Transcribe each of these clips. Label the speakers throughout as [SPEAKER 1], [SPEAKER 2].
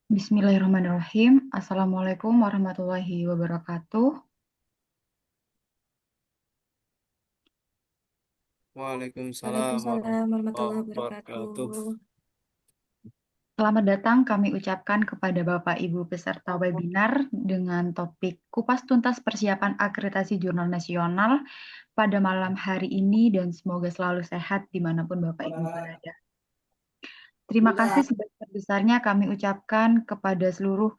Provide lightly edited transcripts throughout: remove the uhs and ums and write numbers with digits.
[SPEAKER 1] Bismillahirrahmanirrahim. Assalamualaikum warahmatullahi wabarakatuh.
[SPEAKER 2] Waalaikumsalam
[SPEAKER 3] Waalaikumsalam
[SPEAKER 2] warahmatullahi
[SPEAKER 3] warahmatullahi
[SPEAKER 2] wabarakatuh.
[SPEAKER 3] wabarakatuh.
[SPEAKER 1] Selamat datang kami ucapkan kepada Bapak Ibu peserta webinar dengan topik Kupas Tuntas Persiapan Akreditasi Jurnal Nasional pada malam hari ini dan semoga selalu sehat dimanapun Bapak Ibu berada. Terima kasih sebesar-besarnya kami ucapkan kepada seluruh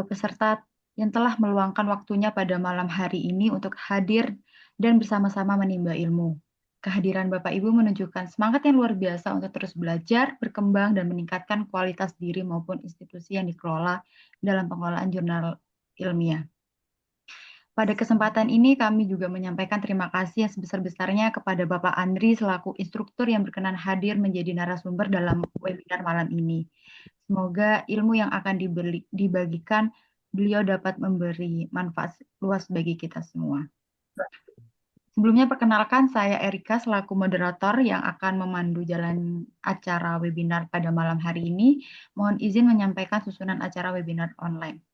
[SPEAKER 1] peserta yang telah meluangkan waktunya pada malam hari ini untuk hadir dan bersama-sama menimba ilmu. Kehadiran Bapak Ibu menunjukkan semangat yang luar biasa untuk terus belajar, berkembang, dan meningkatkan kualitas diri maupun institusi yang dikelola dalam pengelolaan jurnal ilmiah. Pada kesempatan ini kami juga menyampaikan terima kasih yang sebesar-besarnya kepada Bapak Andri selaku instruktur yang berkenan hadir menjadi narasumber dalam webinar malam ini. Semoga ilmu yang akan dibagikan beliau dapat memberi manfaat luas bagi kita semua. Sebelumnya perkenalkan saya Erika selaku moderator yang akan memandu jalan acara webinar pada malam hari ini. Mohon izin menyampaikan susunan acara webinar online.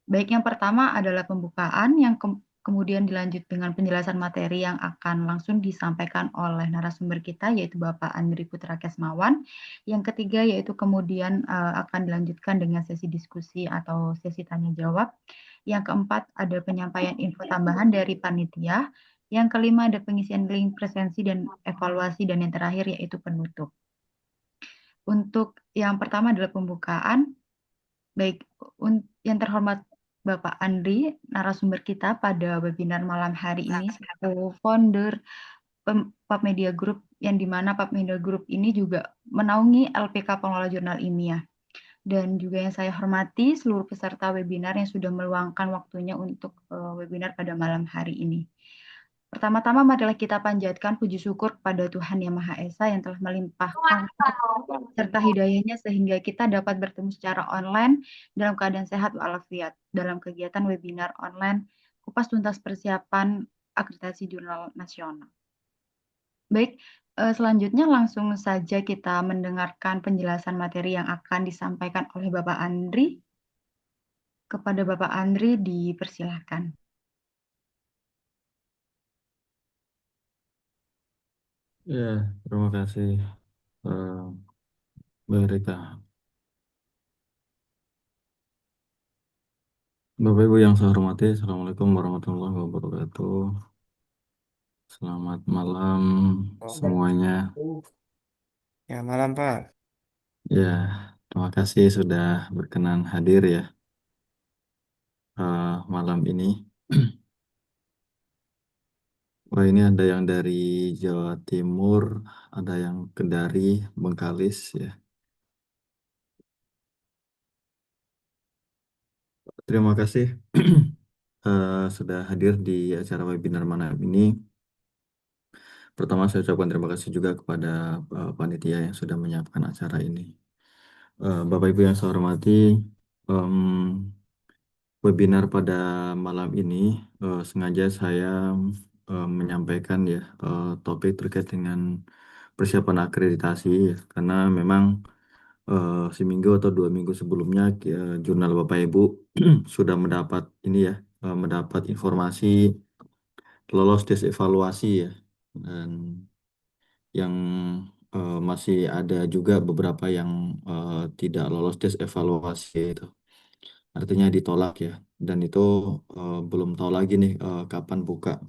[SPEAKER 1] Baik, yang pertama adalah pembukaan yang kemudian dilanjut dengan penjelasan materi yang akan langsung disampaikan oleh narasumber kita yaitu Bapak Andri Putra Kesmawan. Yang ketiga yaitu kemudian akan dilanjutkan dengan sesi diskusi atau sesi tanya jawab. Yang keempat ada penyampaian info tambahan dari panitia. Yang kelima ada pengisian link presensi dan evaluasi dan yang terakhir yaitu penutup. Untuk yang pertama adalah pembukaan. Baik, yang terhormat Bapak Andri, narasumber kita pada webinar malam hari ini, selaku founder PubMedia Group, yang dimana PubMedia Group ini juga menaungi LPK Pengelola Jurnal Ilmiah. Dan juga yang saya hormati seluruh peserta webinar yang sudah meluangkan waktunya untuk webinar pada malam hari ini. Pertama-tama marilah kita panjatkan puji syukur kepada Tuhan Yang Maha Esa yang telah melimpahkan serta hidayahnya sehingga kita dapat bertemu secara online dalam keadaan sehat walafiat dalam kegiatan webinar online Kupas Tuntas Persiapan Akreditasi Jurnal Nasional. Baik, selanjutnya langsung saja kita mendengarkan penjelasan materi yang akan disampaikan oleh Bapak Andri. Kepada Bapak Andri dipersilahkan.
[SPEAKER 4] Ya, terima kasih, eh, Mbak Rita. Bapak Ibu yang saya hormati, Assalamualaikum warahmatullahi wabarakatuh. Selamat malam semuanya.
[SPEAKER 2] Ya, malam Pak.
[SPEAKER 4] Ya, terima kasih sudah berkenan hadir ya malam ini. Wah, ini ada yang dari Jawa Timur, ada yang Kendari, Bengkalis ya. Terima kasih sudah hadir di acara webinar malam ini. Pertama, saya ucapkan terima kasih juga kepada panitia yang sudah menyiapkan acara ini. Bapak Ibu yang saya hormati, em, webinar pada malam ini sengaja saya menyampaikan ya topik terkait dengan persiapan akreditasi ya, karena memang seminggu atau 2 minggu sebelumnya jurnal Bapak Ibu sudah mendapat ini ya mendapat informasi lolos tes evaluasi ya, dan yang masih ada juga beberapa yang tidak lolos tes evaluasi itu. Artinya ditolak ya. Dan itu belum tahu lagi nih kapan buka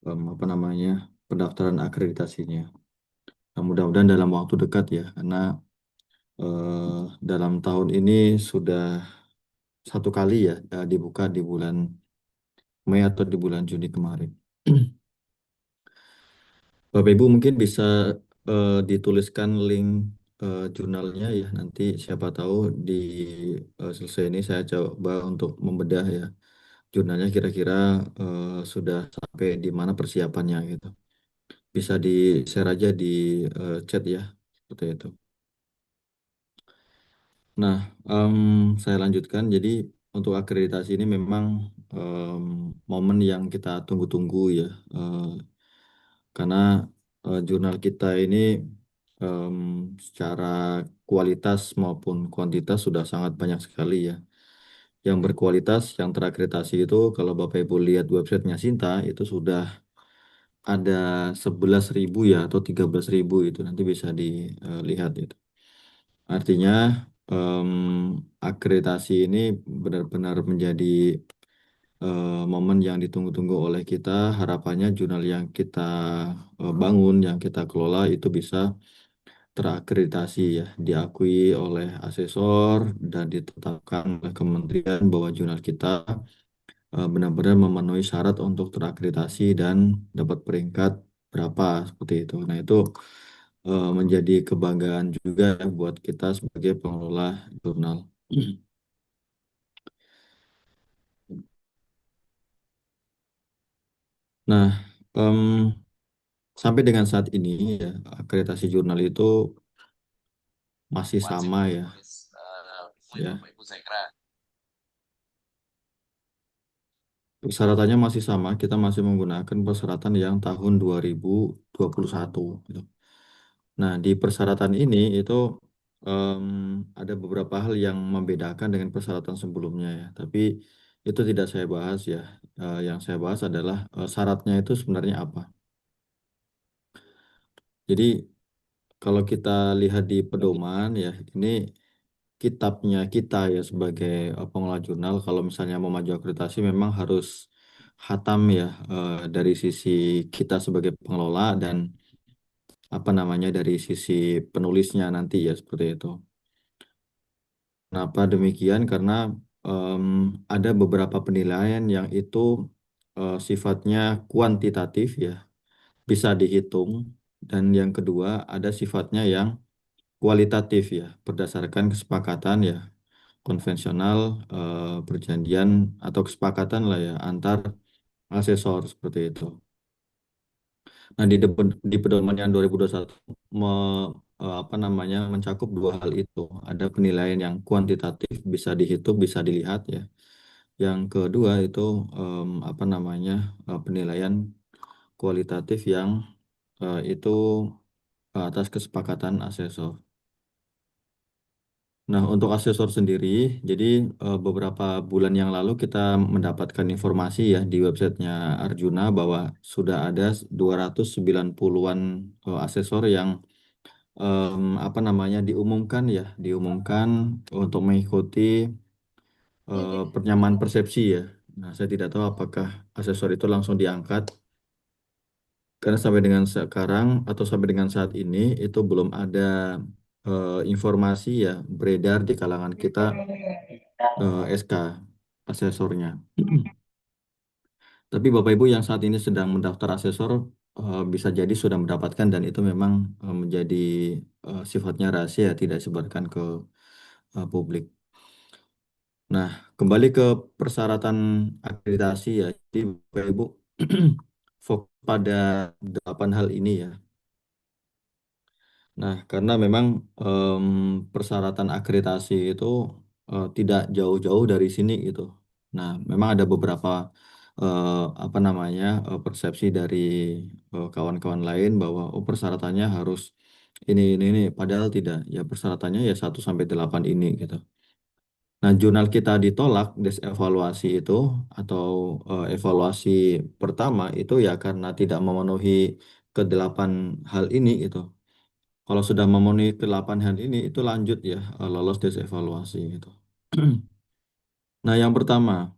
[SPEAKER 4] apa namanya pendaftaran akreditasinya. Nah, mudah-mudahan dalam waktu dekat ya, karena dalam tahun ini sudah satu kali ya dibuka di bulan Mei atau di bulan Juni kemarin. Bapak Ibu mungkin bisa dituliskan link jurnalnya ya, nanti siapa tahu di selesai ini saya coba untuk membedah ya jurnalnya kira-kira sudah sampai di mana persiapannya gitu. Bisa di share aja di chat ya, seperti itu. Nah, saya lanjutkan. Jadi untuk akreditasi ini memang momen yang kita tunggu-tunggu ya, karena jurnal kita ini em, secara kualitas maupun kuantitas sudah sangat banyak sekali ya. Yang berkualitas, yang terakreditasi itu kalau Bapak Ibu lihat websitenya Sinta itu sudah ada 11.000 ya atau 13.000 itu nanti bisa dilihat itu. Artinya em, akreditasi ini benar-benar menjadi momen yang ditunggu-tunggu oleh kita. Harapannya jurnal yang kita bangun, yang kita kelola itu bisa terakreditasi ya, diakui oleh asesor dan ditetapkan oleh kementerian bahwa jurnal kita benar-benar memenuhi syarat untuk terakreditasi dan dapat peringkat berapa seperti itu. Nah, itu menjadi kebanggaan juga ya buat kita sebagai pengelola jurnal. Nah, em, sampai dengan saat ini ya, akreditasi jurnal itu masih sama ya. Ya, persyaratannya masih sama. Kita masih menggunakan persyaratan yang tahun 2021 gitu. Nah, di persyaratan ini itu em, ada beberapa hal yang membedakan dengan persyaratan sebelumnya ya. Tapi itu tidak saya bahas ya. Yang saya bahas adalah syaratnya itu sebenarnya apa. Jadi kalau kita lihat di pedoman ya, ini kitabnya kita ya sebagai pengelola jurnal. Kalau misalnya mau maju akreditasi memang harus hatam ya dari sisi kita sebagai pengelola dan apa namanya dari sisi penulisnya nanti ya seperti itu. Kenapa demikian? Karena em, ada beberapa penilaian yang itu sifatnya kuantitatif ya, bisa dihitung. Dan yang kedua ada sifatnya yang kualitatif ya, berdasarkan kesepakatan ya, konvensional, perjanjian atau kesepakatan lah ya antar asesor seperti itu. Nah, di pedoman yang 2021 apa namanya mencakup dua hal itu. Ada penilaian yang kuantitatif bisa dihitung, bisa dilihat ya. Yang kedua itu apa namanya penilaian kualitatif yang itu atas kesepakatan asesor. Nah, untuk asesor sendiri, jadi beberapa bulan yang lalu kita mendapatkan informasi ya di websitenya Arjuna bahwa sudah ada 290-an asesor yang apa namanya diumumkan untuk mengikuti penyamaan persepsi ya. Nah, saya tidak tahu apakah asesor itu langsung diangkat karena sampai dengan sekarang atau sampai dengan saat ini itu belum ada informasi ya beredar di kalangan kita SK asesornya. Tapi Bapak Ibu yang saat ini sedang mendaftar asesor bisa jadi sudah mendapatkan dan itu memang menjadi sifatnya rahasia tidak disebarkan ke publik. Nah, kembali ke persyaratan akreditasi ya. Jadi Bapak Ibu fokus pada 8 hal ini ya. Nah, karena memang persyaratan akreditasi itu tidak jauh-jauh dari sini gitu. Nah, memang ada beberapa eh, apa namanya persepsi dari kawan-kawan lain bahwa oh persyaratannya harus ini. Padahal tidak. Ya persyaratannya ya 1 sampai 8 ini gitu. Nah, jurnal kita ditolak desevaluasi itu atau evaluasi pertama itu ya karena tidak memenuhi kedelapan hal ini itu. Kalau sudah memenuhi ke-8 hal ini, itu lanjut ya, lolos tes evaluasi gitu. Nah, yang pertama,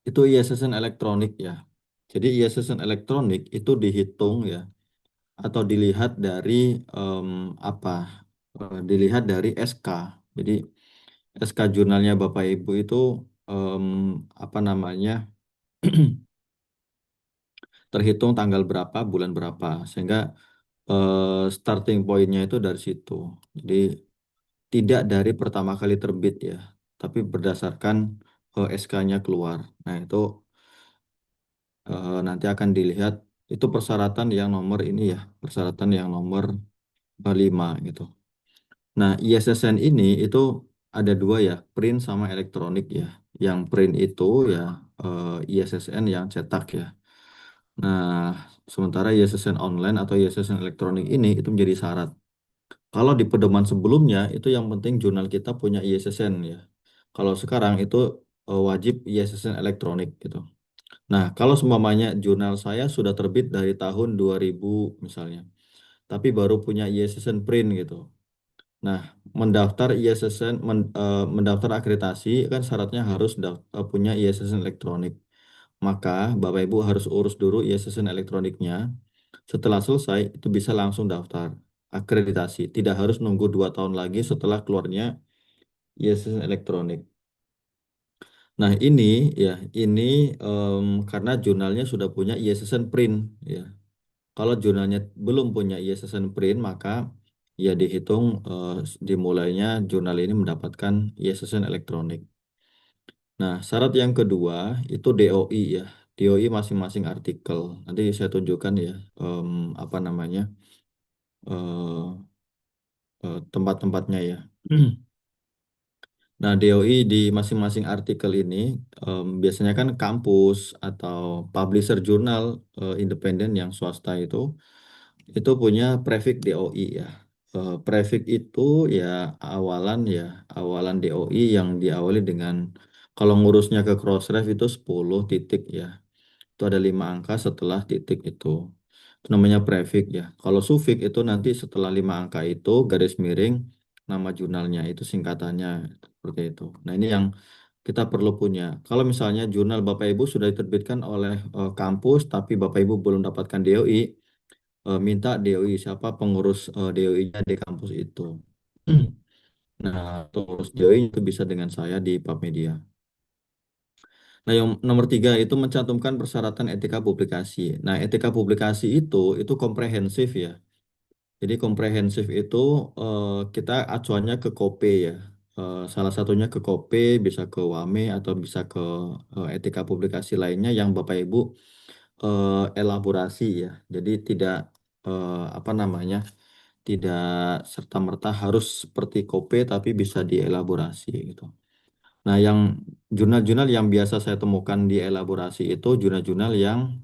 [SPEAKER 4] itu ISSN elektronik ya. Jadi ISSN elektronik itu dihitung ya, atau dilihat dari em, apa? Dilihat dari SK. Jadi SK jurnalnya Bapak Ibu itu em, apa namanya? Terhitung tanggal berapa, bulan berapa. Sehingga starting point-nya itu dari situ. Jadi tidak dari pertama kali terbit ya, tapi berdasarkan SK-nya keluar. Nah, itu nanti akan dilihat itu persyaratan yang nomor ini ya, persyaratan yang nomor 5 gitu. Nah, ISSN ini itu ada dua ya, print sama elektronik ya. Yang print itu ya ISSN yang cetak ya. Nah, Sementara ISSN online atau ISSN elektronik ini itu menjadi syarat. Kalau di pedoman sebelumnya itu yang penting jurnal kita punya ISSN ya. Kalau sekarang itu wajib ISSN elektronik gitu. Nah, kalau seumpamanya jurnal saya sudah terbit dari tahun 2000 misalnya, tapi baru punya ISSN print gitu. Nah, mendaftar ISSN, mendaftar akreditasi kan syaratnya harus punya ISSN elektronik. Maka Bapak Ibu harus urus dulu ISSN elektroniknya. Setelah selesai, itu bisa langsung daftar akreditasi. Tidak harus nunggu 2 tahun lagi setelah keluarnya ISSN elektronik. Nah, ya, ini karena jurnalnya sudah punya ISSN print, ya. Kalau jurnalnya belum punya ISSN print, maka ya dihitung dimulainya jurnal ini mendapatkan ISSN elektronik. Nah, syarat yang kedua itu DOI ya. DOI masing-masing artikel. Nanti saya tunjukkan ya apa namanya eh, tempat-tempatnya ya. Nah, DOI di masing-masing artikel ini biasanya kan kampus atau publisher jurnal independen yang swasta itu punya prefix DOI ya. Prefix itu ya awalan DOI yang diawali dengan kalau ngurusnya ke Crossref itu 10 titik ya. Itu ada 5 angka setelah titik itu. Itu namanya prefix ya. Kalau sufix itu nanti setelah 5 angka itu garis miring nama jurnalnya itu singkatannya seperti itu. Nah ini yang kita perlu punya. Kalau misalnya jurnal Bapak Ibu sudah diterbitkan oleh kampus tapi Bapak Ibu belum dapatkan DOI, minta DOI siapa pengurus DOI-nya di kampus itu. Nah, pengurus DOI itu bisa dengan saya di Papmedia. Nah, yang nomor 3 itu mencantumkan persyaratan etika publikasi. Nah, etika publikasi itu komprehensif ya. Jadi komprehensif itu kita acuannya ke KOPE ya. Salah satunya ke KOPE, bisa ke WAME atau bisa ke etika publikasi lainnya yang Bapak Ibu elaborasi ya. Jadi tidak apa namanya, tidak serta-merta harus seperti KOPE tapi bisa dielaborasi gitu. Nah, yang jurnal-jurnal yang biasa saya temukan di elaborasi itu jurnal-jurnal yang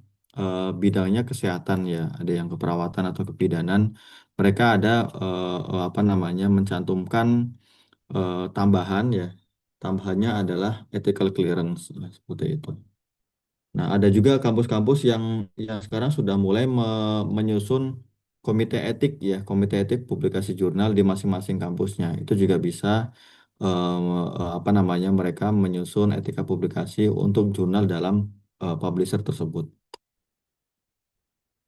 [SPEAKER 4] bidangnya kesehatan ya, ada yang keperawatan atau kebidanan. Mereka ada apa namanya mencantumkan tambahan ya. Tambahannya adalah ethical clearance seperti itu. Nah, ada juga kampus-kampus yang sekarang sudah mulai menyusun komite etik ya, komite etik publikasi jurnal di masing-masing kampusnya. Itu juga bisa apa namanya mereka menyusun etika publikasi untuk jurnal dalam publisher tersebut.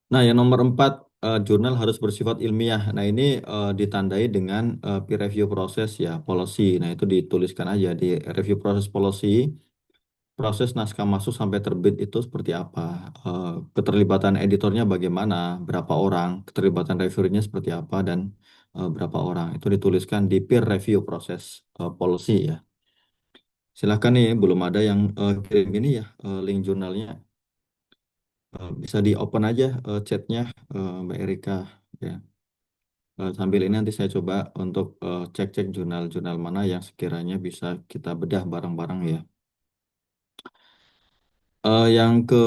[SPEAKER 4] Nah, yang nomor 4 jurnal harus bersifat ilmiah. Nah, ini ditandai dengan peer review proses ya, policy. Nah, itu dituliskan aja di review proses policy. Proses naskah masuk sampai terbit itu seperti apa? Keterlibatan editornya bagaimana? Berapa orang? Keterlibatan reviewernya seperti apa? Dan berapa orang? Itu dituliskan di peer review proses policy ya. Silahkan nih, belum ada yang kirim ini ya, link jurnalnya. Bisa di open aja chatnya Mbak Erika ya. Sambil ini nanti saya coba untuk cek-cek jurnal-jurnal mana yang sekiranya bisa kita bedah bareng-bareng ya. Yang ke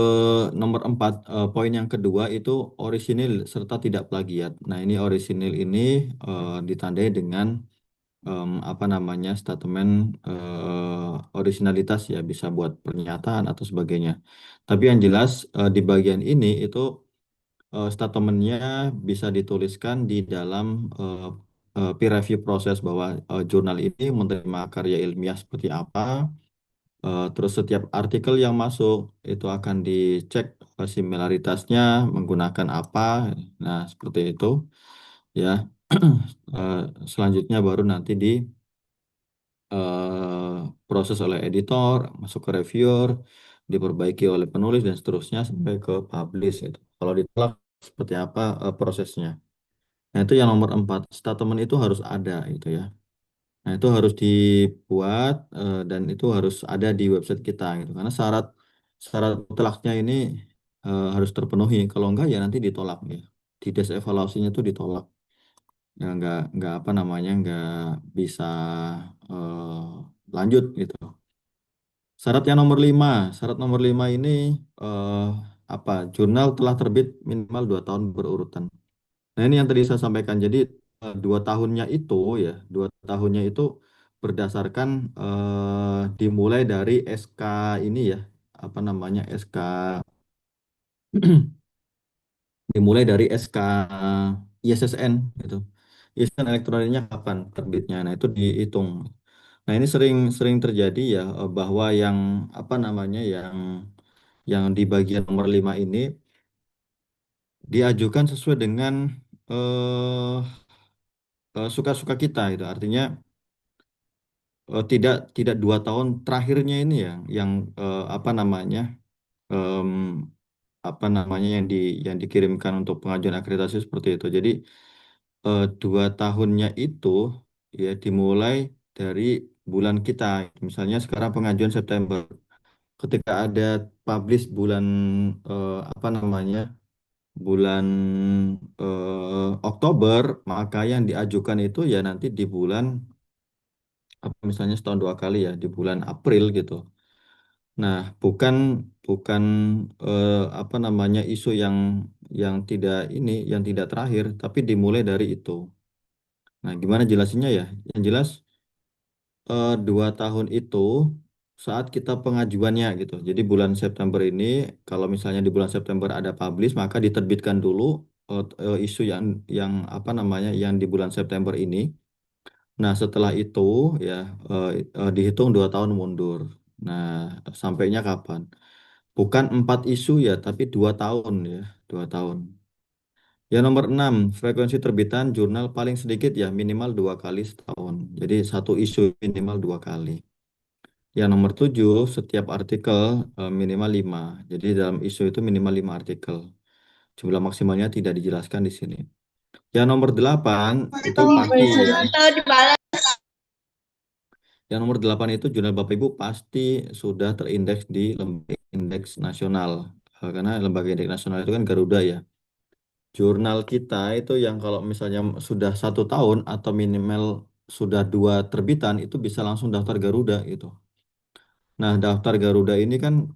[SPEAKER 4] nomor 4, poin yang kedua itu orisinil serta tidak plagiat. Nah, ini orisinil ini ditandai dengan apa namanya statement originalitas ya, bisa buat pernyataan atau sebagainya. Tapi yang jelas di bagian ini itu statementnya bisa dituliskan di dalam peer review proses bahwa jurnal ini menerima karya ilmiah seperti apa. Terus setiap artikel yang masuk itu akan dicek similaritasnya menggunakan apa. Nah, seperti itu ya. Eh, Selanjutnya baru nanti proses oleh editor, masuk ke reviewer, diperbaiki oleh penulis dan seterusnya sampai ke publish itu. Kalau ditolak seperti apa prosesnya. Nah, itu yang nomor 4. Statement itu harus ada itu ya. Nah, itu harus dibuat dan itu harus ada di website kita gitu. Karena syarat syarat mutlaknya ini harus terpenuhi. Kalau enggak ya nanti ditolak ya. Di des evaluasinya itu ditolak. Ya enggak apa namanya enggak bisa lanjut gitu. Syarat yang nomor 5, syarat nomor 5 ini apa jurnal telah terbit minimal 2 tahun berurutan. Nah, ini yang tadi saya sampaikan. Jadi 2 tahunnya itu ya, 2 tahunnya itu berdasarkan dimulai dari SK ini ya, apa namanya SK, dimulai dari SK ISSN gitu. ISSN elektroniknya kapan terbitnya? Nah, itu dihitung. Nah, ini sering sering terjadi ya bahwa yang apa namanya yang di bagian nomor 5 ini diajukan sesuai dengan eh suka-suka kita gitu. Artinya tidak tidak 2 tahun terakhirnya ini yang apa namanya em, apa namanya yang dikirimkan untuk pengajuan akreditasi seperti itu. Jadi 2 tahunnya itu ya dimulai dari bulan kita. Misalnya sekarang pengajuan September. Ketika ada publish bulan apa namanya bulan Oktober, maka yang diajukan itu ya nanti di bulan apa misalnya setahun 2 kali ya di bulan April gitu. Nah, bukan bukan apa namanya isu yang tidak ini yang tidak terakhir, tapi dimulai dari itu. Nah, gimana jelasinnya ya? Yang jelas 2 tahun itu saat kita pengajuannya gitu. Jadi bulan September ini, kalau misalnya di bulan September ada publish, maka diterbitkan dulu isu yang apa namanya yang di bulan September ini. Nah, setelah itu ya dihitung 2 tahun mundur. Nah, sampainya kapan? Bukan 4 isu ya, tapi 2 tahun ya, 2 tahun. Ya nomor 6, frekuensi terbitan jurnal paling sedikit ya minimal 2 kali setahun. Jadi satu isu minimal 2 kali. Yang nomor 7, setiap artikel minimal 5. Jadi dalam isu itu minimal 5 artikel. Jumlah maksimalnya tidak dijelaskan di sini. Yang nomor 8 itu pasti ya. Yang nomor 8 itu jurnal Bapak Ibu pasti sudah terindeks di lembaga indeks nasional. Karena lembaga indeks nasional itu kan Garuda ya. Jurnal kita itu yang kalau misalnya sudah 1 tahun atau minimal sudah 2 terbitan itu bisa langsung daftar Garuda gitu. Nah, daftar Garuda ini kan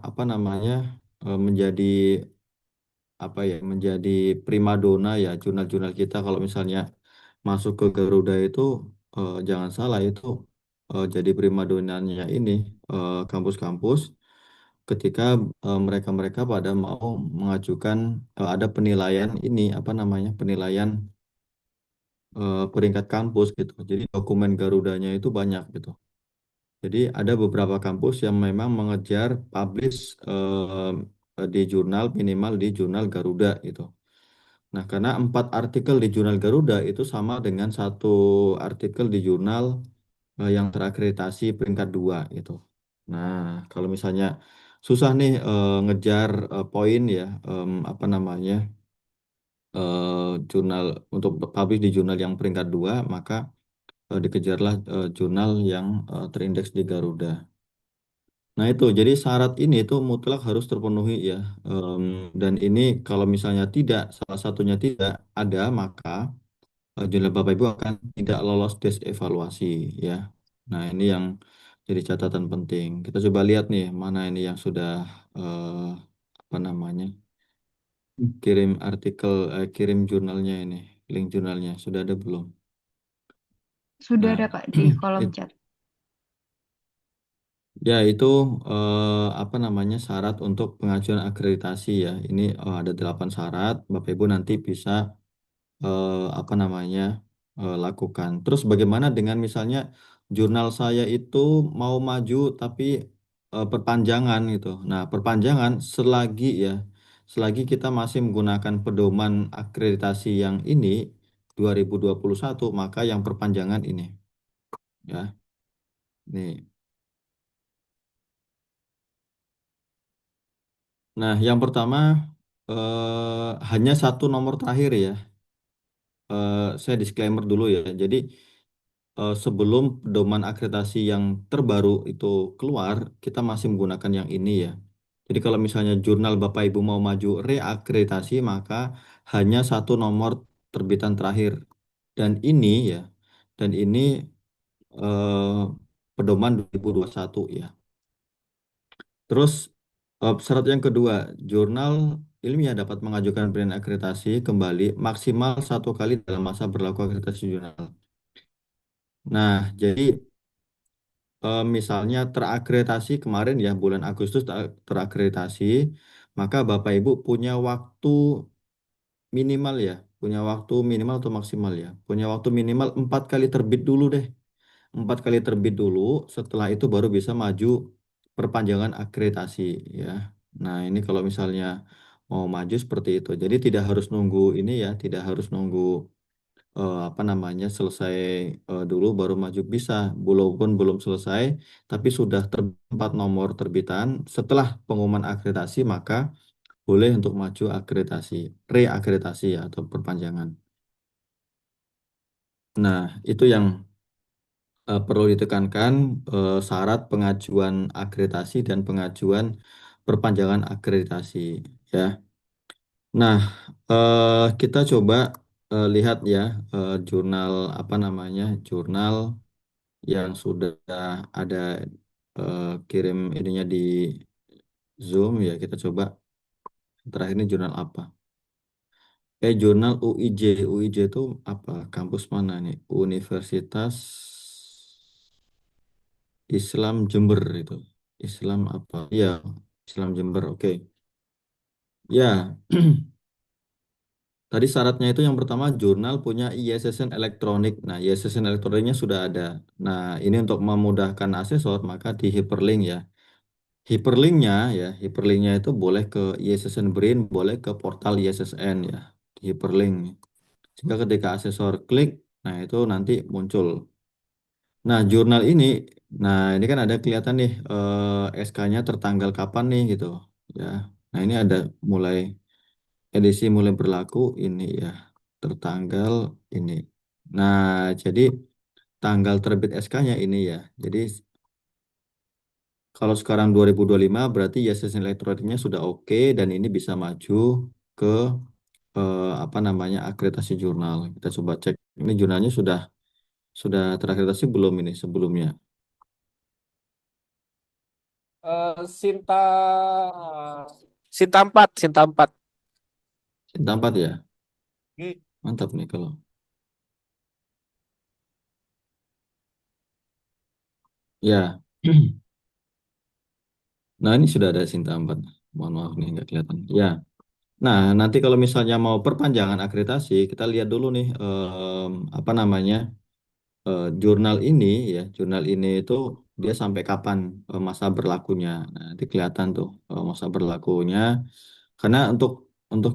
[SPEAKER 4] apa namanya menjadi apa ya menjadi primadona ya jurnal-jurnal kita kalau misalnya masuk ke Garuda itu jangan salah itu jadi primadonanya ini kampus-kampus ketika mereka-mereka pada mau mengajukan ada penilaian ini apa namanya penilaian peringkat kampus gitu. Jadi dokumen Garudanya itu banyak gitu. Jadi ada beberapa kampus yang memang mengejar publish di jurnal minimal di jurnal Garuda gitu. Nah, karena 4 artikel di jurnal Garuda itu sama dengan satu artikel di jurnal yang terakreditasi peringkat 2 gitu. Nah, kalau misalnya susah nih ngejar poin ya apa namanya jurnal untuk publish di jurnal yang peringkat 2, maka dikejarlah jurnal yang terindeks di Garuda. Nah itu, jadi syarat ini itu mutlak harus terpenuhi ya. Em, dan ini kalau misalnya tidak, salah satunya tidak ada, maka jurnal Bapak Ibu akan tidak lolos tes evaluasi ya. Nah ini yang jadi catatan penting. Kita coba lihat nih, mana ini yang sudah eh, apa namanya kirim artikel, kirim jurnalnya ini, link jurnalnya sudah ada belum?
[SPEAKER 1] Sudah
[SPEAKER 4] Nah,
[SPEAKER 1] ada Kak di kolom
[SPEAKER 4] it-
[SPEAKER 1] chat.
[SPEAKER 4] ya itu apa namanya syarat untuk pengajuan akreditasi ya. Ini ada 8 syarat. Bapak Ibu nanti bisa apa namanya lakukan. Terus bagaimana dengan misalnya jurnal saya itu mau maju tapi perpanjangan gitu. Nah, perpanjangan selagi kita masih menggunakan pedoman akreditasi yang ini 2021, maka yang perpanjangan ini ya. Nih. Nah, yang pertama hanya satu nomor terakhir ya. Saya disclaimer dulu ya. Jadi sebelum pedoman akreditasi yang terbaru itu keluar, kita masih menggunakan yang ini ya. Jadi kalau misalnya jurnal Bapak Ibu mau maju reakreditasi, maka hanya satu nomor terbitan terakhir. Dan ini ya, dan ini pedoman 2021 ya. Terus Syarat yang kedua, jurnal ilmiah dapat mengajukan penilaian akreditasi kembali maksimal 1 kali dalam masa berlaku akreditasi jurnal. Nah, jadi misalnya terakreditasi kemarin ya bulan Agustus terakreditasi, maka Bapak Ibu punya waktu minimal ya, punya waktu minimal atau maksimal ya, punya waktu minimal 4 kali terbit dulu deh, 4 kali terbit dulu, setelah itu baru bisa maju perpanjangan akreditasi ya. Nah ini kalau misalnya mau maju seperti itu, jadi tidak harus nunggu ini ya, tidak harus nunggu apa namanya selesai dulu baru maju bisa, walaupun belum selesai, tapi sudah tertempat nomor terbitan setelah pengumuman akreditasi maka boleh untuk maju akreditasi, reakreditasi ya, atau perpanjangan. Nah, itu yang perlu ditekankan syarat pengajuan akreditasi dan pengajuan perpanjangan akreditasi ya. Nah, kita coba lihat ya jurnal apa namanya jurnal yang sudah ada kirim ininya di Zoom ya. Kita coba terakhir ini jurnal apa? Jurnal UIJ. UIJ itu apa? Kampus mana nih? Universitas Islam Jember itu. Islam apa? Ya, Islam Jember. Oke. Ya, tadi syaratnya itu yang pertama jurnal punya ISSN elektronik. Nah, ISSN elektroniknya sudah ada. Nah, ini untuk memudahkan asesor maka di hyperlink ya. Hyperlinknya itu boleh ke ISSN Brain, boleh ke portal ISSN ya. Di hyperlink. Sehingga ketika asesor klik, nah itu nanti muncul. Nah, jurnal ini, nah ini kan ada kelihatan nih SK-nya tertanggal kapan nih gitu ya. Nah, ini ada mulai edisi mulai berlaku ini ya, tertanggal ini. Nah, jadi tanggal terbit SK-nya ini ya. Jadi kalau sekarang 2025 berarti ya sistem elektroniknya sudah oke dan ini bisa maju ke apa namanya akreditasi jurnal. Kita coba cek ini jurnalnya sudah terakreditasi belum ini sebelumnya.
[SPEAKER 3] Sinta Sinta 4, Sinta 4.
[SPEAKER 4] Cinta 4 ya.
[SPEAKER 3] Hmm.
[SPEAKER 4] Mantap nih kalau. Ya. Nah, ini sudah ada Sinta 4. Mohon maaf nih nggak kelihatan. Ya. Nah, nanti kalau misalnya mau perpanjangan akreditasi, kita lihat dulu nih apa namanya jurnal ini ya. Jurnal ini itu dia sampai kapan masa berlakunya. Nah, nanti kelihatan tuh masa berlakunya. Karena untuk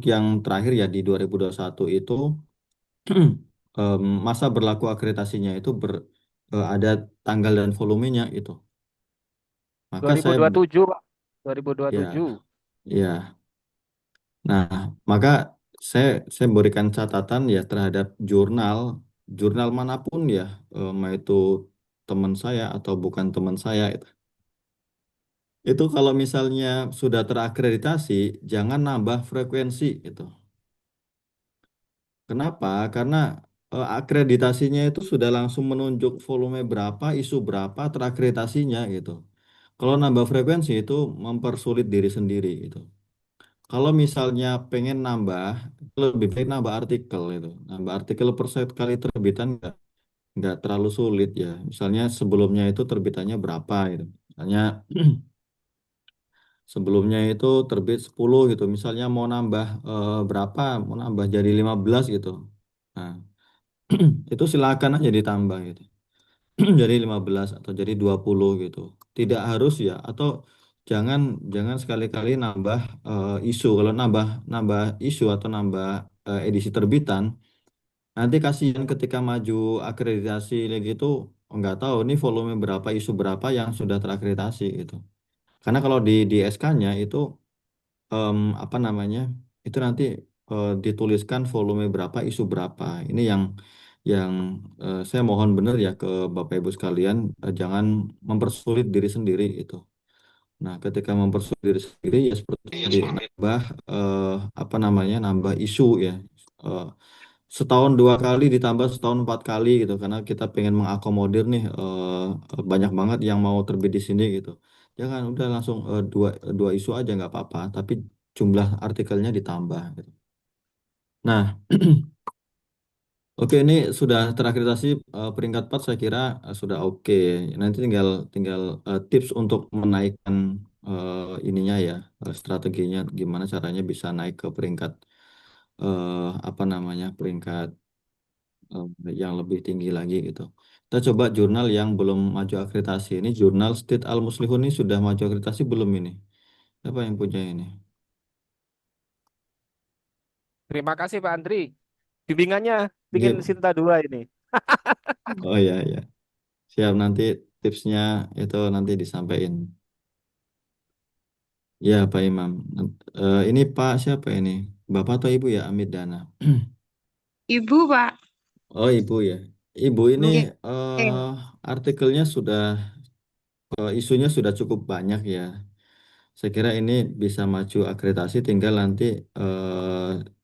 [SPEAKER 4] yang terakhir ya di 2021 itu masa berlaku akreditasinya itu ada tanggal dan volumenya itu. Maka saya
[SPEAKER 3] 2027, Pak.
[SPEAKER 4] ya
[SPEAKER 3] 2027.
[SPEAKER 4] ya. Nah, maka saya berikan catatan ya terhadap jurnal jurnal manapun ya, mau itu teman saya atau bukan teman saya itu kalau misalnya sudah terakreditasi jangan nambah frekuensi itu. Kenapa? Karena akreditasinya itu sudah langsung menunjuk volume berapa, isu berapa terakreditasinya gitu. Kalau nambah frekuensi itu mempersulit diri sendiri gitu. Kalau misalnya pengen nambah, lebih baik nambah artikel itu. Nambah artikel per kali terbitan nggak terlalu sulit ya. Misalnya sebelumnya itu terbitannya berapa gitu. Misalnya sebelumnya itu terbit 10 gitu. Misalnya mau nambah berapa, mau nambah jadi 15 gitu. Nah, itu silakan aja ditambah gitu. Jadi 15 atau jadi 20 gitu. Tidak harus ya atau jangan jangan sekali-kali nambah isu. Kalau nambah nambah isu atau nambah edisi terbitan, nanti kasihan ketika maju akreditasi lagi gitu nggak tahu nih volume berapa isu berapa yang sudah terakreditasi gitu. Karena kalau di SK-nya itu apa namanya? Itu nanti dituliskan volume berapa, isu berapa. Ini yang saya mohon benar ya ke Bapak Ibu sekalian, jangan mempersulit diri sendiri itu. Nah, ketika mempersulit diri sendiri ya seperti tadi nambah apa namanya? Nambah isu ya. Eh, Setahun 2 kali ditambah setahun 4 kali gitu karena kita pengen mengakomodir nih banyak banget yang mau terbit di sini gitu. Jangan udah langsung dua isu aja nggak apa-apa, tapi jumlah artikelnya ditambah gitu. Nah, oke ini sudah terakreditasi peringkat 4 saya kira sudah oke. Nanti tinggal tinggal tips untuk menaikkan ininya ya, strateginya gimana caranya bisa naik ke peringkat apa namanya peringkat yang lebih tinggi lagi gitu. Kita coba jurnal yang belum maju akreditasi. Ini jurnal State Al Muslihun ini sudah maju akreditasi belum ini? Siapa yang punya ini?
[SPEAKER 3] Terima kasih Pak Andri. Bimbingannya bikin
[SPEAKER 4] Gip.
[SPEAKER 3] Sinta 2 ini.
[SPEAKER 4] Oh ya ya. Siap nanti tipsnya itu nanti disampaikan. Ya Pak Imam. Ini Pak siapa ini? Bapak atau Ibu ya Amid Dana?
[SPEAKER 5] Ibu, Pak.
[SPEAKER 4] Oh Ibu ya. Ibu ini
[SPEAKER 5] Iya.
[SPEAKER 4] artikelnya sudah isunya sudah cukup banyak ya. Saya kira ini bisa maju akreditasi tinggal nanti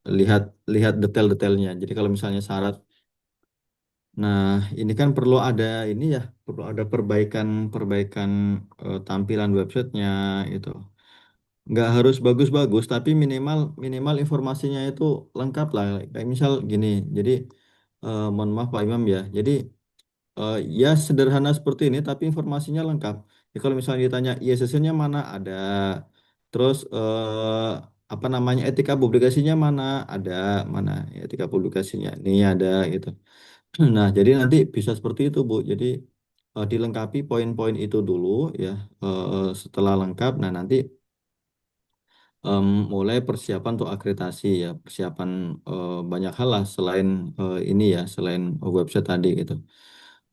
[SPEAKER 4] lihat lihat detail-detailnya. Jadi kalau misalnya syarat, nah ini kan perlu ada ini ya, perlu ada perbaikan tampilan websitenya itu. Nggak harus bagus-bagus, tapi minimal minimal informasinya itu lengkap lah. Kayak misal gini, jadi mohon maaf Pak Imam ya. Jadi ya sederhana seperti ini, tapi informasinya lengkap. Ya, kalau misalnya ditanya ISSN-nya mana ada, terus apa namanya etika publikasinya mana ada, mana etika publikasinya ini ada gitu. Nah, jadi nanti bisa seperti itu Bu. Jadi dilengkapi poin-poin itu dulu ya. Setelah lengkap, nah nanti mulai persiapan untuk akreditasi ya, persiapan banyak hal lah selain ini ya, selain website tadi gitu.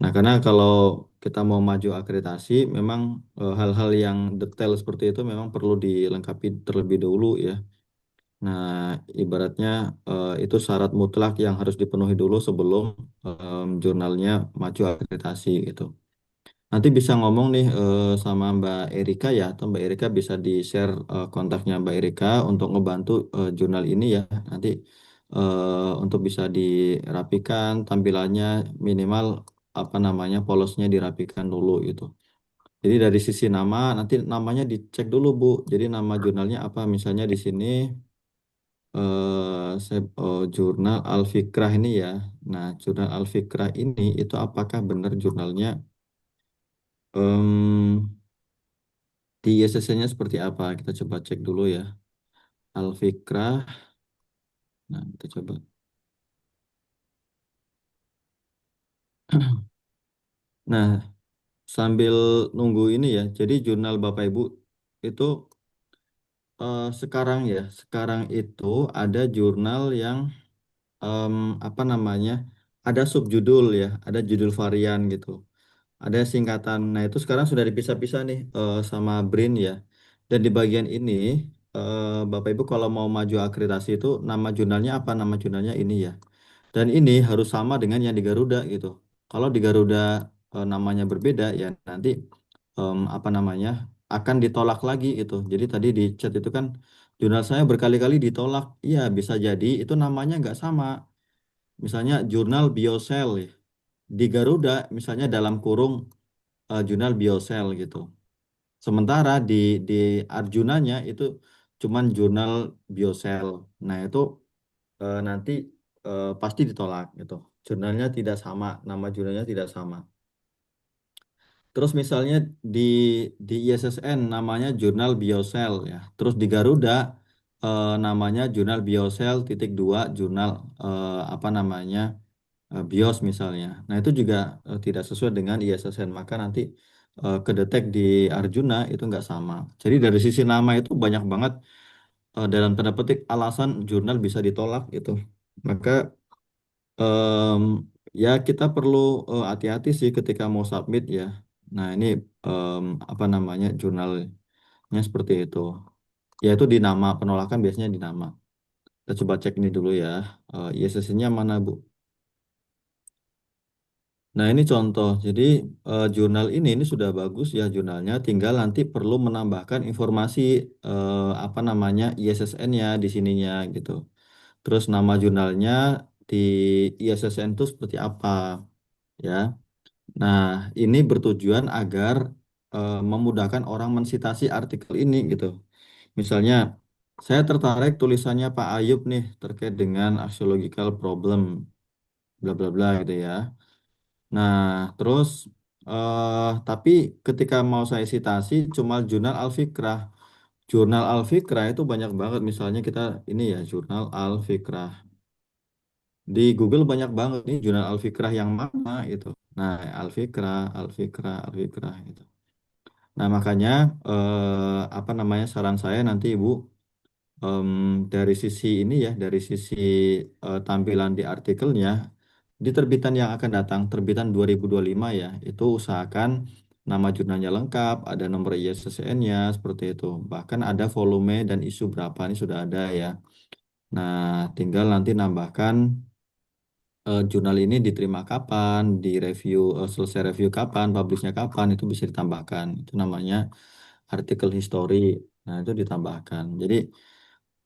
[SPEAKER 4] Nah, karena kalau kita mau maju akreditasi, memang hal-hal yang detail seperti itu memang perlu dilengkapi terlebih dahulu ya. Nah, ibaratnya itu syarat mutlak yang harus dipenuhi dulu sebelum jurnalnya maju akreditasi gitu. Nanti bisa ngomong nih sama Mbak Erika ya, atau Mbak Erika bisa di-share kontaknya Mbak Erika untuk ngebantu jurnal ini ya. Nanti untuk bisa dirapikan tampilannya minimal apa namanya polosnya dirapikan dulu gitu. Jadi dari sisi nama nanti namanya dicek dulu Bu. Jadi nama jurnalnya apa? Misalnya di sini jurnal Al Fikrah ini ya. Nah, jurnal Al Fikrah ini itu apakah benar jurnalnya? Em, Di ISSN-nya seperti apa? Kita coba cek dulu ya. Al-Fikrah. Nah, kita coba. Nah, sambil nunggu ini ya. Jadi jurnal Bapak Ibu itu sekarang ya. Sekarang itu ada jurnal yang em, apa namanya? Ada subjudul ya. Ada judul varian gitu. Ada singkatan. Nah, itu sekarang sudah dipisah-pisah nih sama BRIN ya. Dan di bagian ini Bapak Ibu kalau mau maju akreditasi itu nama jurnalnya apa? Nama jurnalnya ini ya. Dan ini harus sama dengan yang di Garuda gitu. Kalau di Garuda namanya berbeda ya nanti apa namanya akan ditolak lagi gitu. Jadi tadi di chat itu kan jurnal saya berkali-kali ditolak. Iya bisa jadi itu namanya nggak sama. Misalnya jurnal Biocell ya. Di Garuda misalnya dalam kurung jurnal Biocell gitu. Sementara di Arjunanya itu cuman jurnal Biocell. Nah itu nanti pasti ditolak gitu. Jurnalnya tidak sama, nama jurnalnya tidak sama. Terus misalnya di ISSN namanya jurnal Biocell ya. Terus di Garuda namanya jurnal Biocell titik dua jurnal apa namanya BIOS misalnya. Nah itu juga tidak sesuai dengan ISSN. Maka nanti kedetek di Arjuna itu nggak sama. Jadi dari sisi nama itu banyak banget dalam tanda petik alasan jurnal bisa ditolak gitu. Maka Em, ya kita perlu hati-hati sih ketika mau submit ya. Nah ini apa namanya jurnalnya seperti itu. Yaitu di nama penolakan biasanya di nama. Kita coba cek ini dulu ya. ISSN-nya mana Bu? Nah ini contoh. Jadi jurnal ini sudah bagus ya jurnalnya. Tinggal nanti perlu menambahkan informasi apa namanya ISSN-nya di sininya gitu. Terus nama jurnalnya di ISSN itu seperti apa ya. Nah, ini bertujuan agar memudahkan orang mensitasi artikel ini gitu. Misalnya, saya tertarik tulisannya Pak Ayub nih terkait dengan axiological problem, bla bla bla gitu ya. Nah, terus tapi ketika mau saya citasi cuma jurnal Al-Fikrah. Jurnal Al-Fikrah itu banyak banget. Misalnya kita ini ya, jurnal Al-Fikrah. Di Google banyak banget nih jurnal Al-Fikrah yang mana itu. Nah, Al-Fikrah, Al-Fikrah, Al-Fikrah gitu. Nah, makanya apa namanya saran saya nanti Ibu em, dari sisi ini ya, dari sisi tampilan di artikelnya, di terbitan yang akan datang, terbitan 2025 ya, itu usahakan nama jurnalnya lengkap, ada nomor ISSN-nya, seperti itu. Bahkan ada volume dan isu berapa, ini sudah ada ya. Nah, tinggal nanti nambahkan jurnal ini diterima kapan, di review, selesai review kapan, publishnya kapan, itu bisa ditambahkan. Itu namanya artikel history. Nah, itu ditambahkan. Jadi,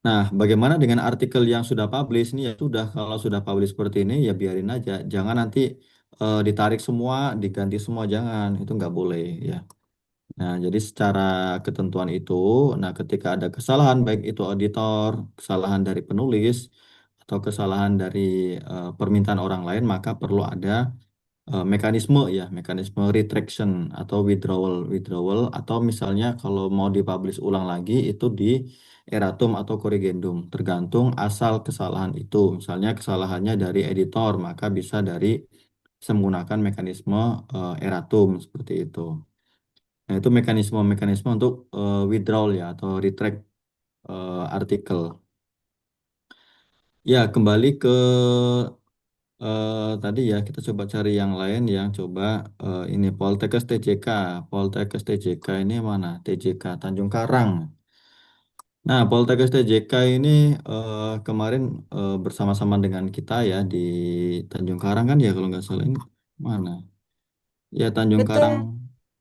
[SPEAKER 4] nah, bagaimana dengan artikel yang sudah publish nih? Ya sudah, kalau sudah publish seperti ini ya biarin aja. Jangan nanti ditarik semua, diganti semua, jangan. Itu nggak boleh ya. Nah, jadi secara ketentuan itu, nah ketika ada kesalahan baik itu auditor, kesalahan dari penulis, atau kesalahan dari permintaan orang lain, maka perlu ada mekanisme ya, mekanisme retraction atau withdrawal, withdrawal atau misalnya kalau mau dipublish ulang lagi itu di erratum atau corrigendum, tergantung asal kesalahan itu. Misalnya kesalahannya dari editor, maka bisa dari bisa menggunakan mekanisme erratum seperti itu. Nah, itu mekanisme-mekanisme untuk withdrawal ya atau retract artikel. Ya, kembali ke tadi ya kita coba cari yang lain yang coba ini Poltekkes TJK. Poltekkes TJK ini mana? TJK Tanjung Karang. Nah, Poltekkes TJK ini kemarin bersama-sama dengan kita ya di Tanjung Karang kan ya kalau nggak salah ini mana? Ya Tanjung
[SPEAKER 6] Betul,
[SPEAKER 4] Karang,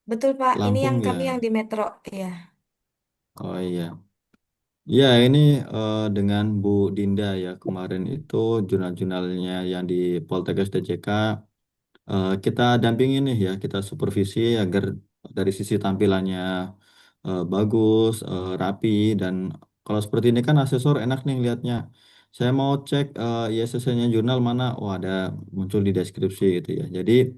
[SPEAKER 6] betul Pak. Ini
[SPEAKER 4] Lampung
[SPEAKER 6] yang
[SPEAKER 4] ya.
[SPEAKER 6] kami yang di Metro, ya.
[SPEAKER 4] Oh iya. Ya, ini dengan Bu Dinda ya kemarin itu jurnal-jurnalnya yang di Poltekkes TJK kita dampingin nih ya, kita supervisi agar dari sisi tampilannya bagus, rapi dan kalau seperti ini kan asesor enak nih lihatnya. Saya mau cek ISSN-nya jurnal mana, oh ada muncul di deskripsi gitu ya. Jadi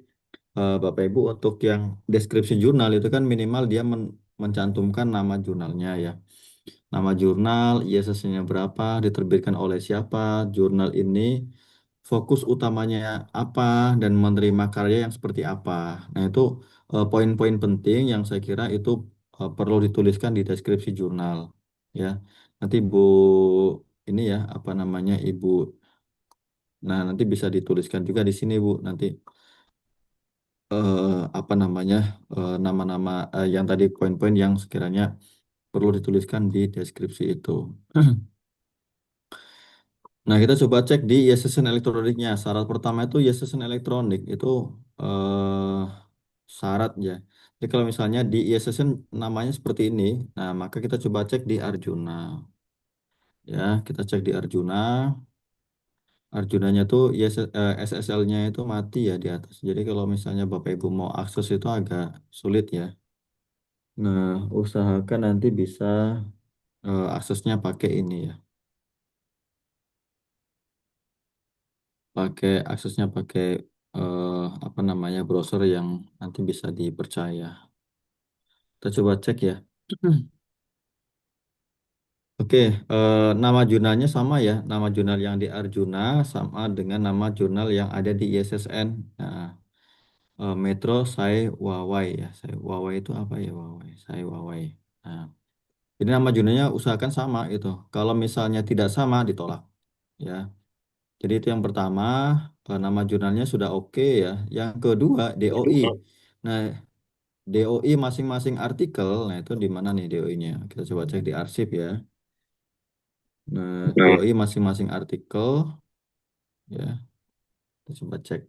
[SPEAKER 4] Bapak Ibu untuk yang deskripsi jurnal itu kan minimal dia mencantumkan nama jurnalnya ya. Nama jurnal, ISSN-nya berapa, diterbitkan oleh siapa, jurnal ini fokus utamanya apa, dan menerima karya yang seperti apa. Nah, itu poin-poin penting yang saya kira itu perlu dituliskan di deskripsi jurnal. Ya, nanti Bu ini ya, apa namanya Ibu. Nah, nanti bisa dituliskan juga di sini Bu. Nanti apa namanya nama-nama yang tadi poin-poin yang sekiranya perlu dituliskan di deskripsi itu. Nah, kita coba cek di ISSN elektroniknya. Syarat pertama itu ISSN elektronik itu eh, syarat ya. Jadi kalau misalnya di ISSN namanya seperti ini, nah maka kita coba cek di Arjuna. Ya, kita cek di Arjuna. Arjunanya tuh SSL-nya itu mati ya di atas. Jadi kalau misalnya Bapak Ibu mau akses itu agak sulit ya. Nah, usahakan nanti bisa aksesnya pakai ini ya. Pakai aksesnya pakai apa namanya browser yang nanti bisa dipercaya. Kita coba cek ya. Oke, nama jurnalnya sama ya. Nama jurnal yang di Arjuna sama dengan nama jurnal yang ada di ISSN. Nah, Metro Sai Wawai ya. Sai Wawai itu apa ya Wawai? Sai Wawai. Nah, ini nama jurnalnya usahakan sama itu. Kalau misalnya tidak sama ditolak ya. Jadi itu yang pertama, nama jurnalnya sudah oke ya. Yang kedua, DOI. Nah, DOI masing-masing artikel, nah itu di mana nih DOI-nya? Kita coba cek di arsip ya. Nah, DOI masing-masing artikel, ya, kita coba cek.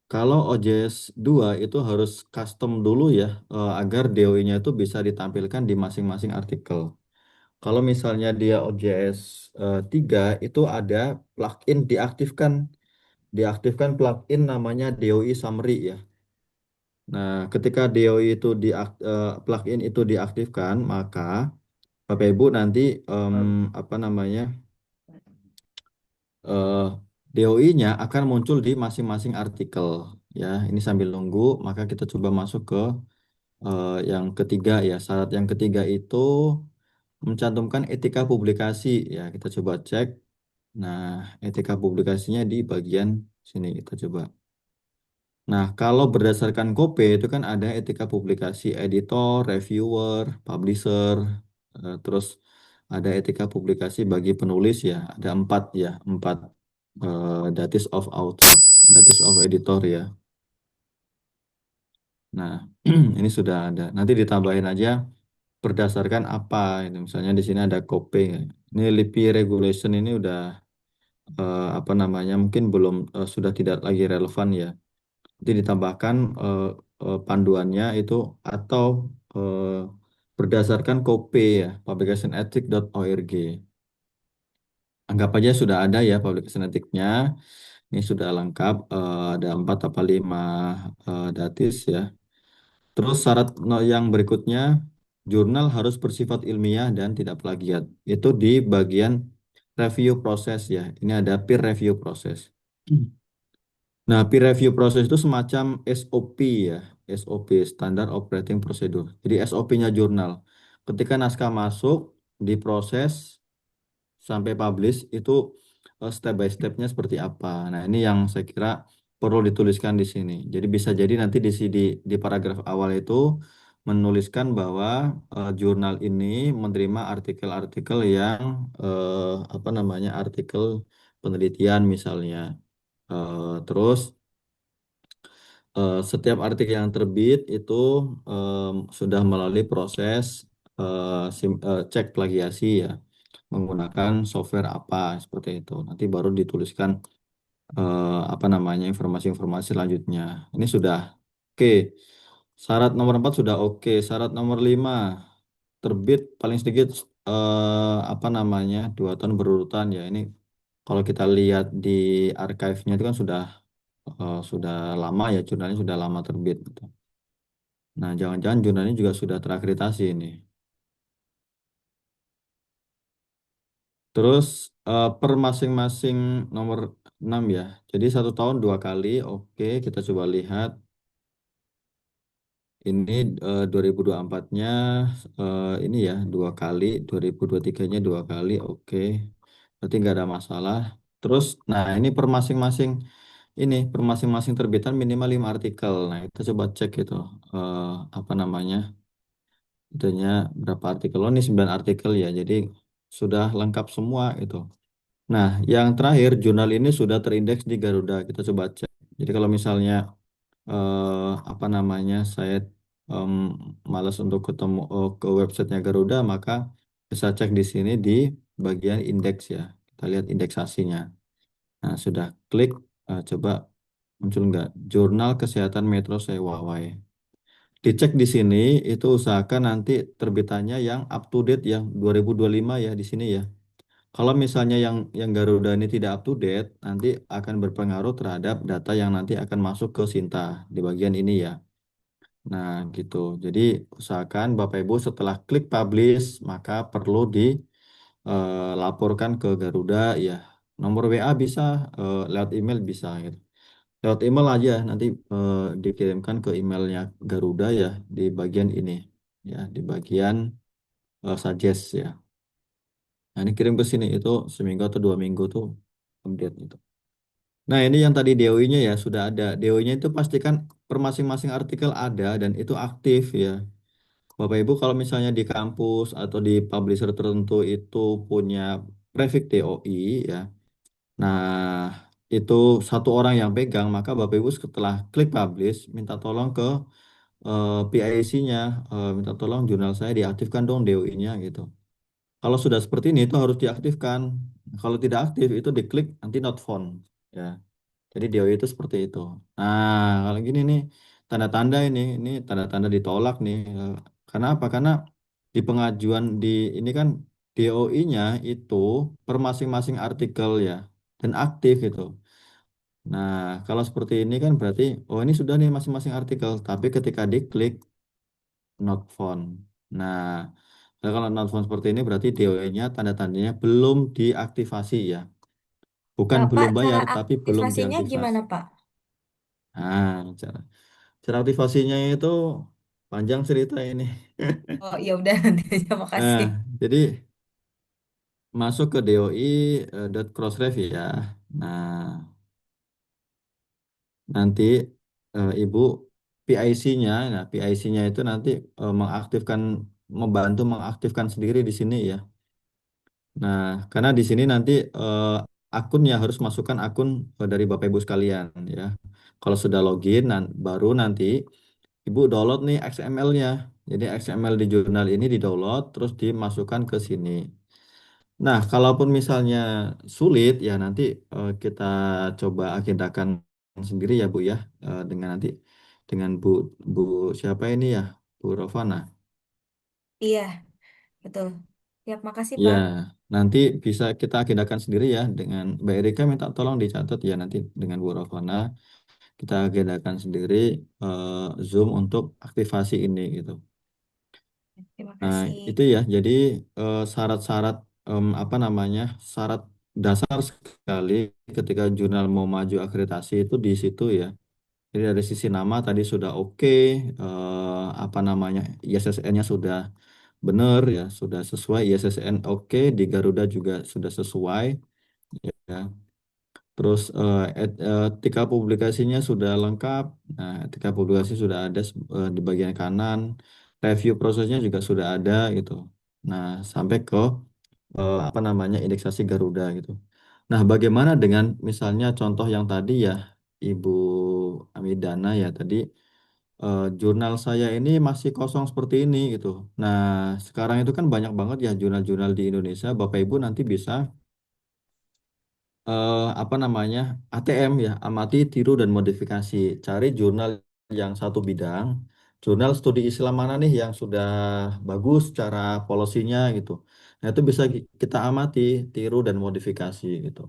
[SPEAKER 4] Kalau OJS 2 itu harus custom dulu ya, agar DOI-nya itu bisa ditampilkan di masing-masing artikel. Kalau misalnya dia OJS 3, itu ada plugin diaktifkan. Diaktifkan plugin namanya DOI Summary ya. Nah, ketika DOI itu plugin itu diaktifkan, maka Bapak Ibu nanti apa namanya eh, DOI-nya akan muncul di masing-masing artikel. Ya, ini sambil nunggu, maka kita coba masuk ke yang ketiga ya. Syarat yang ketiga itu mencantumkan etika publikasi. Ya, kita coba cek. Nah, etika publikasinya di bagian sini kita coba. Nah, kalau berdasarkan KOPE itu kan ada etika publikasi editor, reviewer, publisher, terus ada etika publikasi bagi penulis ya, ada empat ya, empat that is of author, that is of editor ya. Nah, ini sudah ada. Nanti ditambahin aja berdasarkan apa. Ini misalnya di sini ada KOPE. Ini LIPI regulation ini udah apa namanya mungkin belum sudah tidak lagi relevan ya. Nanti ditambahkan panduannya itu atau eh, berdasarkan KOPE ya, publicationethic.org. Anggap aja sudah ada ya publication ethicnya. Ini sudah lengkap, ada 4 apa 5 datis ya. Terus syarat yang berikutnya, jurnal harus bersifat ilmiah dan tidak plagiat. Itu di bagian review proses ya. Ini ada peer review proses. Nah, peer review proses itu semacam SOP ya, SOP, Standard Operating Procedure. Jadi SOP-nya jurnal. Ketika naskah masuk, diproses sampai publish itu step by step-nya seperti apa. Nah, ini yang saya kira perlu dituliskan di sini. Jadi bisa jadi nanti di paragraf awal itu menuliskan bahwa jurnal ini menerima artikel-artikel yang apa namanya artikel penelitian misalnya. Terus setiap artikel yang terbit itu sudah melalui proses cek plagiasi ya menggunakan software apa seperti itu. Nanti baru dituliskan apa namanya informasi-informasi selanjutnya. Ini sudah oke. Syarat nomor 4 sudah oke. Syarat nomor 5 terbit paling sedikit apa namanya 2 tahun berurutan ya. Ini kalau kita lihat di archive-nya itu kan sudah lama ya jurnalnya sudah lama terbit gitu. Nah, jangan-jangan jurnalnya juga sudah terakreditasi ini. Terus per masing-masing nomor 6 ya. Jadi 1 tahun 2 kali. Oke, kita coba lihat. Ini 2024-nya ini ya 2 kali, 2023-nya 2 kali. Oke, berarti nggak ada masalah. Terus, nah ini per masing-masing terbitan minimal 5 artikel. Nah, kita coba cek itu eh, apa namanya. Itunya berapa artikel? Oh, ini 9 artikel ya. Jadi sudah lengkap semua itu. Nah, yang terakhir jurnal ini sudah terindeks di Garuda. Kita coba cek. Jadi kalau misalnya apa namanya saya em, malas untuk ketemu ke websitenya Garuda, maka bisa cek di sini di bagian indeks ya. Kita lihat indeksasinya. Nah, sudah klik, coba muncul nggak? Jurnal Kesehatan Metro Sewawai. Dicek di sini, itu usahakan nanti terbitannya yang up to date yang 2025 ya di sini ya. Kalau misalnya yang Garuda ini tidak up to date, nanti akan berpengaruh terhadap data yang nanti akan masuk ke Sinta di bagian ini ya. Nah, gitu. Jadi usahakan Bapak Ibu setelah klik publish, maka perlu dilaporkan ke Garuda ya. Nomor WA bisa, lewat email bisa gitu. Lewat email aja nanti dikirimkan ke emailnya Garuda ya di bagian ini ya, di bagian suggest ya. Nah, ini kirim ke sini itu seminggu atau 2 minggu tuh update itu. Nah, ini yang tadi DOI-nya ya sudah ada. DOI-nya itu pastikan per masing-masing artikel ada dan itu aktif ya. Bapak Ibu kalau misalnya di kampus atau di publisher tertentu itu punya prefix DOI ya. Nah, itu satu orang yang pegang, maka Bapak Ibu setelah klik publish minta tolong ke PIC-nya, minta tolong jurnal saya diaktifkan dong DOI-nya gitu. Kalau sudah seperti ini itu harus diaktifkan. Kalau tidak aktif itu diklik nanti not found ya. Jadi DOI itu seperti itu. Nah, kalau gini nih tanda-tanda ini tanda-tanda ditolak nih. Karena apa? Karena di pengajuan di ini kan DOI-nya itu per masing-masing artikel ya dan aktif itu. Nah, kalau seperti ini kan berarti, oh ini sudah nih masing-masing artikel. Tapi ketika diklik, not found. Nah, kalau not found seperti ini berarti DOI-nya tanda-tandanya belum diaktifasi ya. Bukan
[SPEAKER 6] Pak,
[SPEAKER 4] belum
[SPEAKER 6] cara
[SPEAKER 4] bayar, tapi belum
[SPEAKER 6] aktivasinya
[SPEAKER 4] diaktifasi.
[SPEAKER 6] gimana, Pak?
[SPEAKER 4] Nah, cara aktivasinya itu panjang cerita ini.
[SPEAKER 6] Oh, ya udah nanti aja, makasih.
[SPEAKER 4] Nah, jadi masuk ke DOI .crossref ya. Nah, nanti Ibu PIC-nya, nah PIC-nya itu nanti mengaktifkan, membantu mengaktifkan sendiri di sini ya. Nah, karena di sini nanti akunnya harus masukkan akun dari Bapak Ibu sekalian ya. Kalau sudah login, baru nanti Ibu download nih XML-nya. Jadi XML di jurnal ini di-download, terus dimasukkan ke sini. Nah, kalaupun misalnya sulit, ya nanti kita coba agendakan sendiri ya Bu ya, dengan nanti dengan Bu siapa ini ya, Bu Rovana.
[SPEAKER 6] Iya, betul. Ya, makasih,
[SPEAKER 4] Ya,
[SPEAKER 6] Pak.
[SPEAKER 4] nanti bisa kita agendakan sendiri ya dengan Mbak Erika, minta tolong dicatat ya nanti dengan Bu Rovana kita agendakan sendiri Zoom untuk aktivasi ini gitu.
[SPEAKER 6] Terima
[SPEAKER 4] Nah,
[SPEAKER 6] kasih.
[SPEAKER 4] itu ya. Jadi syarat-syarat apa namanya? Syarat dasar sekali ketika jurnal mau maju akreditasi itu di situ ya. Jadi dari sisi nama tadi sudah oke, apa namanya? ISSN-nya sudah benar ya, sudah sesuai ISSN oke, di Garuda juga sudah sesuai ya. Terus etika publikasinya sudah lengkap. Nah, etika publikasi sudah ada di bagian kanan. Review prosesnya juga sudah ada gitu. Nah, sampai ke apa namanya indeksasi Garuda gitu. Nah, bagaimana dengan misalnya contoh yang tadi ya, Ibu Amidana ya tadi jurnal saya ini masih kosong seperti ini gitu. Nah, sekarang itu kan banyak banget ya jurnal-jurnal di Indonesia. Bapak Ibu nanti bisa apa namanya ATM ya, amati, tiru dan modifikasi. Cari jurnal yang satu bidang, jurnal studi Islam mana nih yang sudah bagus cara polosinya gitu. Nah itu bisa kita amati, tiru dan modifikasi gitu.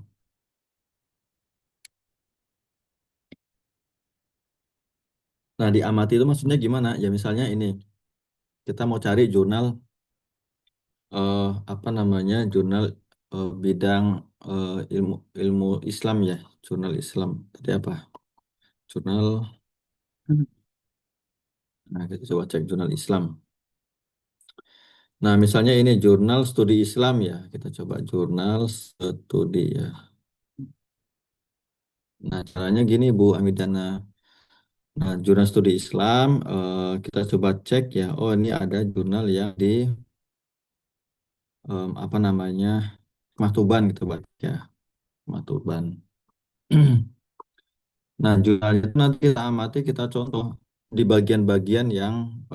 [SPEAKER 4] Nah diamati itu maksudnya gimana? Ya misalnya ini kita mau cari jurnal apa namanya jurnal bidang ilmu ilmu Islam ya, jurnal Islam. Tadi apa? Jurnal. Nah kita coba cek jurnal Islam. Nah, misalnya ini jurnal studi Islam ya. Kita coba jurnal studi ya. Nah, caranya gini Bu Amidana. Nah, jurnal studi Islam kita coba cek ya. Oh, ini ada jurnal yang di apa namanya? Matuban gitu, Pak ya. Matuban. Nah, jurnal itu nanti kita amati, kita contoh di bagian-bagian yang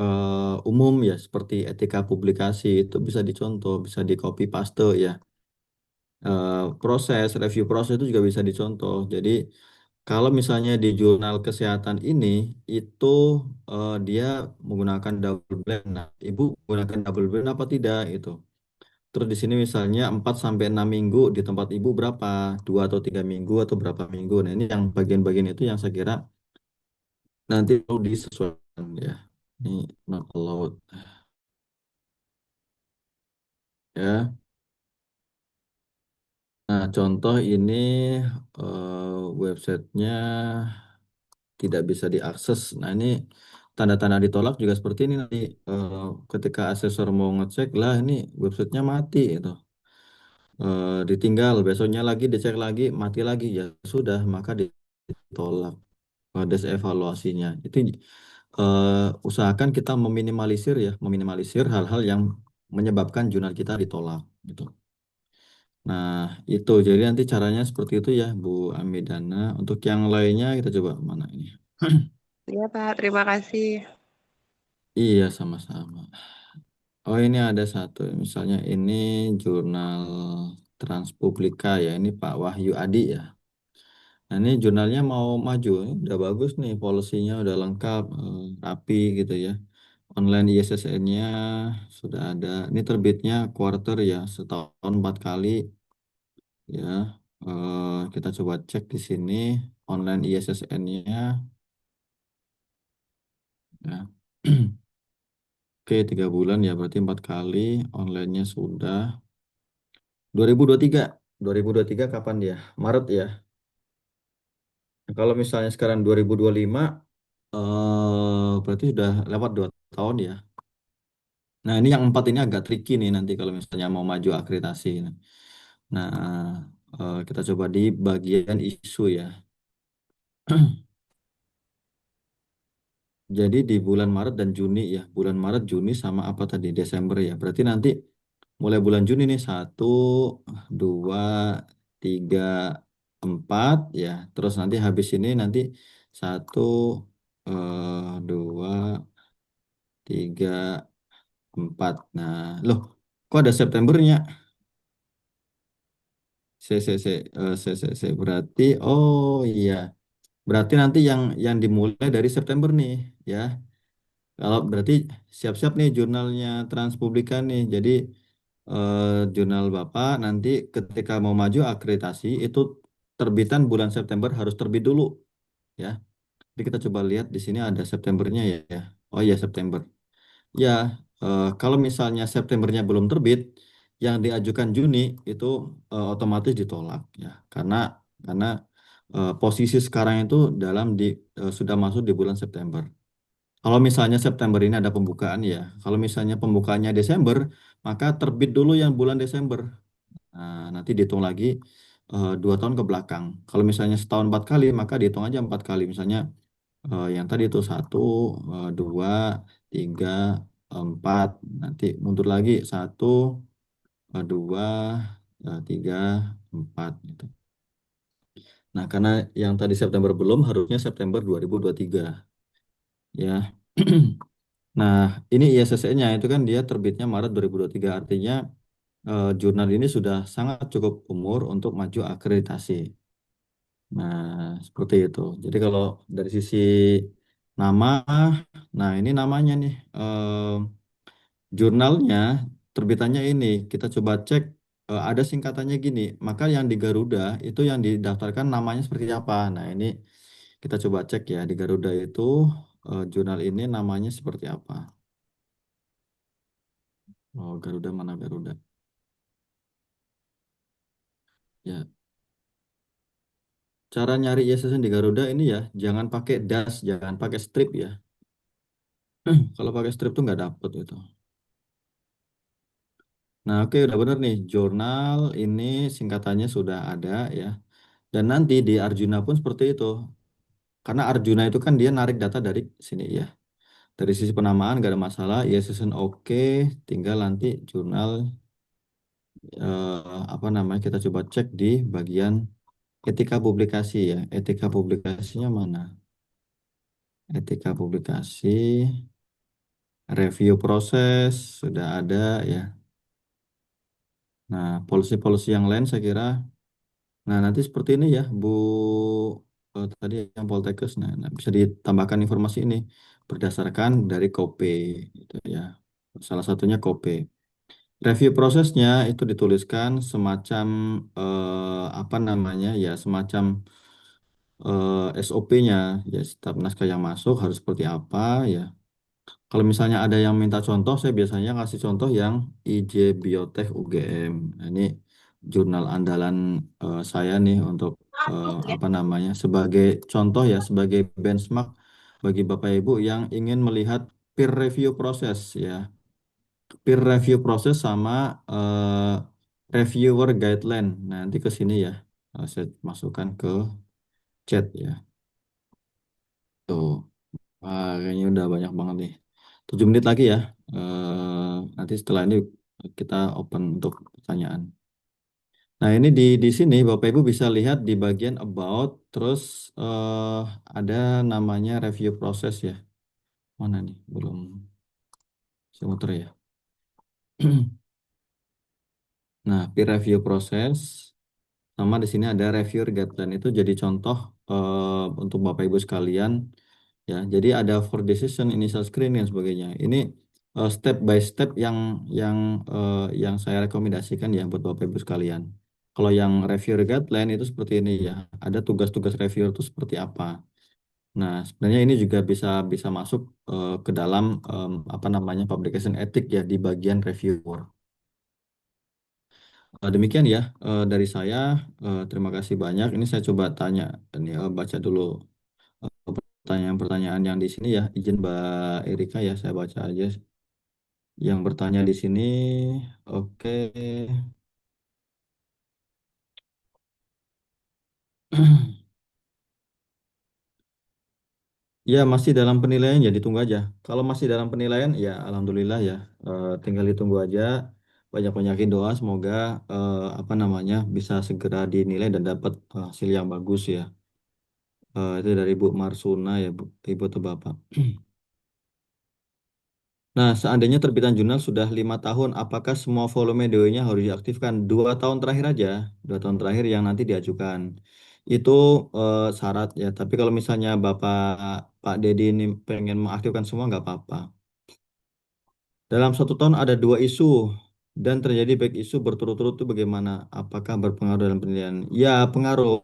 [SPEAKER 4] umum ya, seperti etika publikasi itu bisa dicontoh, bisa di copy paste ya. Proses review proses itu juga bisa dicontoh. Jadi kalau misalnya di jurnal kesehatan ini itu dia menggunakan double blind. Nah, Ibu menggunakan double blind apa tidak itu. Terus di sini misalnya 4 sampai 6 minggu di tempat Ibu berapa? 2 atau 3 minggu atau berapa minggu. Nah, ini yang bagian-bagian itu yang saya kira nanti perlu disesuaikan ya. Ini not allowed ya. Nah, contoh ini websitenya tidak bisa diakses. Nah, ini tanda-tanda ditolak juga seperti ini nanti ketika asesor mau ngecek lah ini websitenya mati itu. Ditinggal besoknya lagi dicek lagi mati lagi ya sudah maka ditolak evaluasinya. Itu usahakan kita meminimalisir ya, meminimalisir hal-hal yang menyebabkan jurnal kita ditolak gitu. Nah, itu jadi nanti caranya seperti itu ya Bu Amidana. Untuk yang lainnya kita coba mana ini.
[SPEAKER 5] Iya, Pak. Terima kasih.
[SPEAKER 4] Iya, sama-sama. Oh, ini ada satu. Misalnya ini jurnal Transpublika ya. Ini Pak Wahyu Adi ya. Nah, ini jurnalnya mau maju. Ini udah bagus nih. Polisinya udah lengkap, rapi gitu ya. Online ISSN-nya sudah ada. Ini terbitnya quarter ya. Setahun 4 kali ya. Kita coba cek di sini. online ISSN-nya ya. Oke, 3 bulan ya, berarti 4 kali. Online-nya sudah 2023. 2023 kapan dia? Maret ya. Nah, kalau misalnya sekarang 2025, berarti sudah lewat 2 tahun ya. Nah, ini yang 4 ini agak tricky nih nanti kalau misalnya mau maju akreditasi. Nah, kita coba di bagian isu ya. Jadi di bulan Maret dan Juni ya, bulan Maret, Juni sama apa tadi Desember ya. Berarti nanti mulai bulan Juni nih 1, 2, 3, 4 ya. Terus nanti habis ini nanti 1, 2, 3, 4. Nah, loh, kok ada Septembernya? Berarti, oh iya, berarti nanti yang dimulai dari September nih ya. Kalau berarti siap-siap nih jurnalnya Transpublika nih. Jadi eh, jurnal Bapak nanti ketika mau maju akreditasi itu terbitan bulan September harus terbit dulu ya. Jadi kita coba lihat di sini ada Septembernya ya. Oh iya September. Ya, kalau misalnya Septembernya belum terbit, yang diajukan Juni itu otomatis ditolak ya. Karena posisi sekarang itu sudah masuk di bulan September. Kalau misalnya September ini ada pembukaan ya, kalau misalnya pembukaannya Desember, maka terbit dulu yang bulan Desember. Nah, nanti dihitung lagi 2 tahun ke belakang. Kalau misalnya setahun 4 kali, maka dihitung aja 4 kali. Misalnya yang tadi itu 1, 2, 3, 4. Nanti mundur lagi 1, 2, 3, 4 gitu. Nah, karena yang tadi September belum, harusnya September 2023 ya. Nah, ini ISSN-nya itu kan dia terbitnya Maret 2023. Artinya jurnal ini sudah sangat cukup umur untuk maju akreditasi. Nah, seperti itu. Jadi kalau dari sisi nama, nah ini namanya nih, jurnalnya terbitannya ini. Kita coba cek, ada singkatannya gini. Maka yang di Garuda itu yang didaftarkan namanya seperti apa. Nah, ini kita coba cek ya di Garuda itu jurnal ini namanya seperti apa. Oh, Garuda mana Garuda? Ya, cara nyari ISSN di Garuda ini ya, jangan pakai dash, jangan pakai strip ya. Kalau pakai strip tuh nggak dapet itu. Nah, oke, udah bener nih. Jurnal ini singkatannya sudah ada ya. Dan nanti di Arjuna pun seperti itu. Karena Arjuna itu kan dia narik data dari sini ya. Dari sisi penamaan nggak ada masalah. ISSN oke. Tinggal nanti jurnal apa namanya kita coba cek di bagian etika publikasi ya. Etika publikasinya mana? Etika publikasi. Review proses sudah ada ya. Nah, polisi-polisi yang lain saya kira. Nah, nanti seperti ini ya, Bu, tadi yang Poltekkes. Nah, bisa ditambahkan informasi ini berdasarkan dari KOP gitu ya. Salah satunya KOP. Review prosesnya itu dituliskan semacam apa namanya ya, semacam SOP-nya ya, setiap naskah yang masuk harus seperti apa ya. Kalau misalnya ada yang minta contoh, saya biasanya ngasih contoh yang IJ Biotech UGM. Nah, ini jurnal andalan saya nih untuk apa namanya sebagai contoh ya, sebagai benchmark bagi Bapak Ibu yang ingin melihat peer review proses ya, peer review proses sama reviewer guideline. Nah, nanti ke sini ya, saya masukkan ke chat ya. Tuh. Kayaknya udah banyak banget nih. 7 menit lagi ya. Nanti setelah ini kita open untuk pertanyaan. Nah, ini di sini Bapak Ibu bisa lihat di bagian about, terus ada namanya review proses ya. Mana nih? Belum saya muter ya. Nah, peer review proses sama di sini ada reviewer guideline itu jadi contoh untuk Bapak Ibu sekalian. Ya, jadi ada for decision, initial screening dan sebagainya. Ini step by step yang saya rekomendasikan ya buat Bapak Ibu sekalian. Kalau yang reviewer guideline itu seperti ini ya. Ada tugas-tugas reviewer itu seperti apa. Nah, sebenarnya ini juga bisa bisa masuk ke dalam apa namanya publication ethic ya di bagian reviewer. Demikian ya dari saya. Terima kasih banyak. Ini saya coba tanya, ini baca dulu pertanyaan-pertanyaan yang di sini ya. Izin Mbak Erika ya, saya baca aja. Yang bertanya di sini, oke. Ya, masih dalam penilaian ya ditunggu aja. Kalau masih dalam penilaian ya alhamdulillah ya. Tinggal ditunggu aja. Banyak-banyakin doa semoga apa namanya bisa segera dinilai dan dapat hasil yang bagus ya. Itu dari Bu Marsuna ya, Bu, Ibu atau Bapak. Nah, seandainya terbitan jurnal sudah 5 tahun, apakah semua volume DOI-nya harus diaktifkan? 2 tahun terakhir aja, 2 tahun terakhir yang nanti diajukan. Itu syarat ya. Tapi kalau misalnya Bapak Pak Dedi ini pengen mengaktifkan semua nggak apa-apa. Dalam 1 tahun ada 2 isu dan terjadi back isu berturut-turut itu bagaimana? Apakah berpengaruh dalam penilaian? Ya, pengaruh.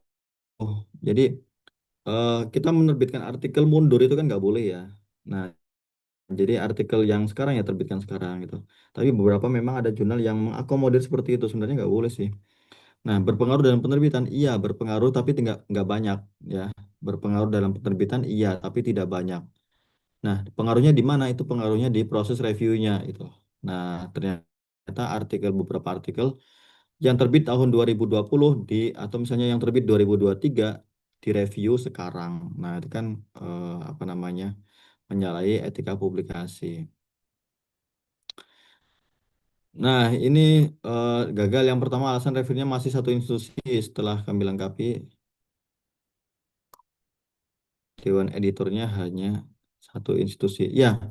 [SPEAKER 4] Jadi kita menerbitkan artikel mundur itu kan nggak boleh ya. Nah, jadi artikel yang sekarang ya terbitkan sekarang gitu. Tapi beberapa memang ada jurnal yang mengakomodir seperti itu. Sebenarnya nggak boleh sih. Nah, berpengaruh dalam penerbitan, iya berpengaruh tapi tidak nggak banyak ya. Berpengaruh dalam penerbitan, iya tapi tidak banyak. Nah, pengaruhnya di mana? Itu pengaruhnya di proses reviewnya itu. Nah, ternyata beberapa artikel yang terbit tahun 2020 atau misalnya yang terbit 2023 direview sekarang. Nah, itu kan apa namanya? Menyalahi etika publikasi. Nah, ini gagal yang pertama alasan reviewnya masih satu institusi setelah kami lengkapi dewan editornya hanya satu institusi. Ya,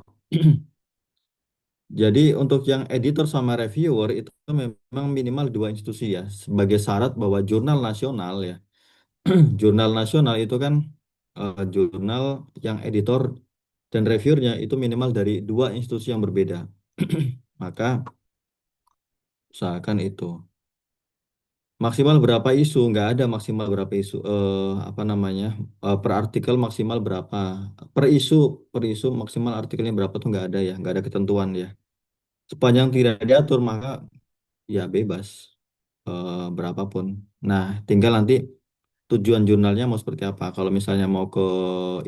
[SPEAKER 4] jadi untuk yang editor sama reviewer itu memang minimal 2 institusi ya sebagai syarat bahwa jurnal nasional ya. Jurnal nasional itu kan jurnal yang editor dan reviewernya itu minimal dari 2 institusi yang berbeda. Maka usahakan itu. Maksimal berapa isu? Nggak ada maksimal berapa isu. Apa namanya? Per artikel maksimal berapa? Per isu, per isu maksimal artikelnya berapa tuh nggak ada ya, nggak ada ketentuan ya. Sepanjang tidak diatur maka ya bebas berapapun. Nah, tinggal nanti tujuan jurnalnya mau seperti apa. Kalau misalnya mau ke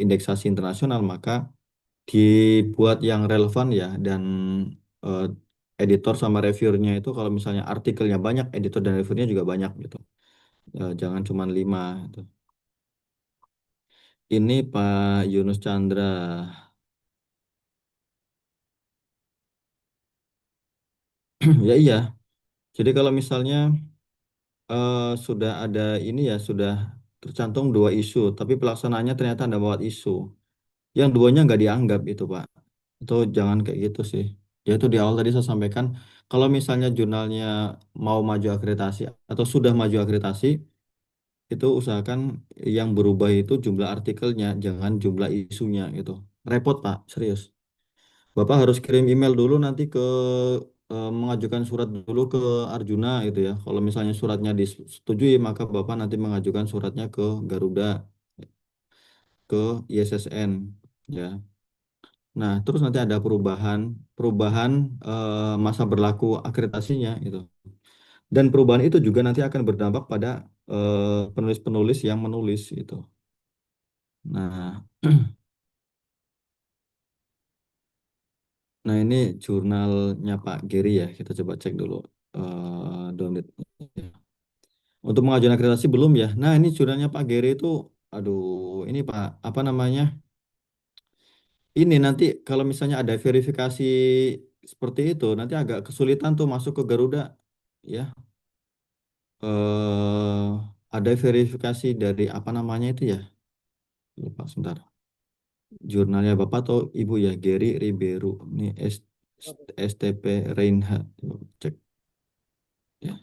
[SPEAKER 4] indeksasi internasional maka dibuat yang relevan ya dan eh, editor sama reviewernya itu kalau misalnya artikelnya banyak, editor dan reviewernya juga banyak gitu. Jangan cuma 5 gitu. Ini Pak Yunus Chandra. Ya iya. Jadi kalau misalnya sudah ada ini ya sudah tercantum 2 isu, tapi pelaksanaannya ternyata ada bawa isu. Yang duanya nggak dianggap itu Pak. Itu jangan kayak gitu sih. Ya itu di awal tadi saya sampaikan, kalau misalnya jurnalnya mau maju akreditasi atau sudah maju akreditasi, itu usahakan yang berubah itu jumlah artikelnya, jangan jumlah isunya gitu. Repot Pak, serius. Bapak harus kirim email dulu nanti ke mengajukan surat dulu ke Arjuna gitu ya. Kalau misalnya suratnya disetujui, maka Bapak nanti mengajukan suratnya ke Garuda, ke ISSN ya. Nah, terus nanti ada perubahan perubahan masa berlaku akreditasinya itu. Dan perubahan itu juga nanti akan berdampak pada penulis-penulis yang menulis itu. Nah, nah ini jurnalnya Pak Giri ya. Kita coba cek dulu download. Untuk mengajukan akreditasi belum ya. Nah, ini jurnalnya Pak Giri itu, aduh, ini Pak, apa namanya? Ini nanti kalau misalnya ada verifikasi seperti itu, nanti agak kesulitan tuh masuk ke Garuda, ya. Ada verifikasi dari apa namanya itu ya? Lupa sebentar. Jurnalnya Bapak atau Ibu ya, Gary Ribeiro. Ini STP Reinhardt. Coba cek ya.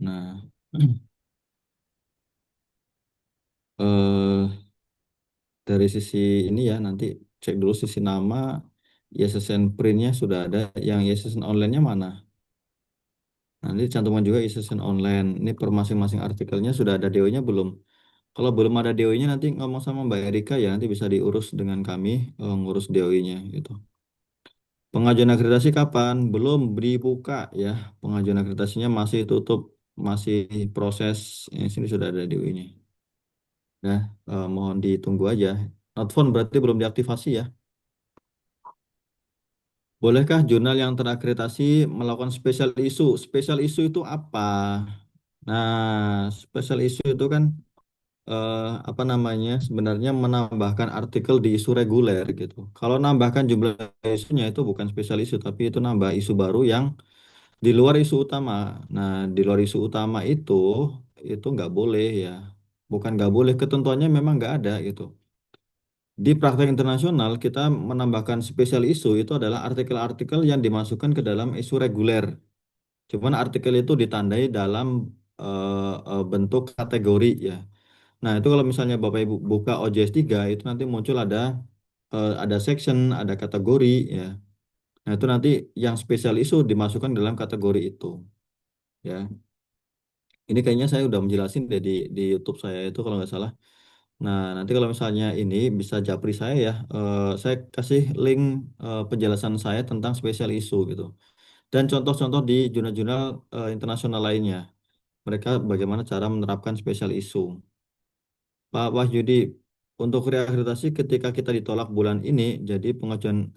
[SPEAKER 4] Nah, eh dari sisi ini ya nanti cek dulu sisi nama ISSN printnya sudah ada, yang ISSN online-nya mana? Nah, nanti cantumkan juga e-session online. Ini per masing-masing artikelnya sudah ada DO-nya belum? Kalau belum ada DOI-nya nanti ngomong sama Mbak Erika ya, nanti bisa diurus dengan kami ngurus DOI-nya gitu. Pengajuan akreditasi kapan? Belum dibuka ya. Pengajuan akreditasinya masih tutup, masih proses. Sini sudah ada DOI-nya. Nah, mohon ditunggu aja. Not found berarti belum diaktifasi ya. Bolehkah jurnal yang terakreditasi melakukan special issue? Special issue itu apa? Nah, special issue itu kan apa namanya? Sebenarnya menambahkan artikel di isu reguler gitu. Kalau nambahkan jumlah isunya itu bukan special issue, tapi itu nambah isu baru yang di luar isu utama. Nah, di luar isu utama itu nggak boleh ya. Bukan nggak boleh, ketentuannya memang nggak ada gitu. Di praktek internasional, kita menambahkan spesial isu itu adalah artikel-artikel yang dimasukkan ke dalam isu reguler. Cuman artikel itu ditandai dalam bentuk kategori ya. Nah, itu kalau misalnya Bapak Ibu buka OJS 3, itu nanti muncul ada section, ada kategori ya. Nah, itu nanti yang spesial isu dimasukkan dalam kategori itu ya. Ini kayaknya saya udah menjelasin deh di YouTube saya itu kalau nggak salah. Nah, nanti kalau misalnya ini bisa japri saya ya, saya kasih link penjelasan saya tentang spesial isu gitu. Dan contoh-contoh di jurnal-jurnal internasional lainnya. Mereka bagaimana cara menerapkan spesial isu. Pak Wahyudi, untuk reakreditasi ketika kita ditolak bulan ini, jadi pengajuan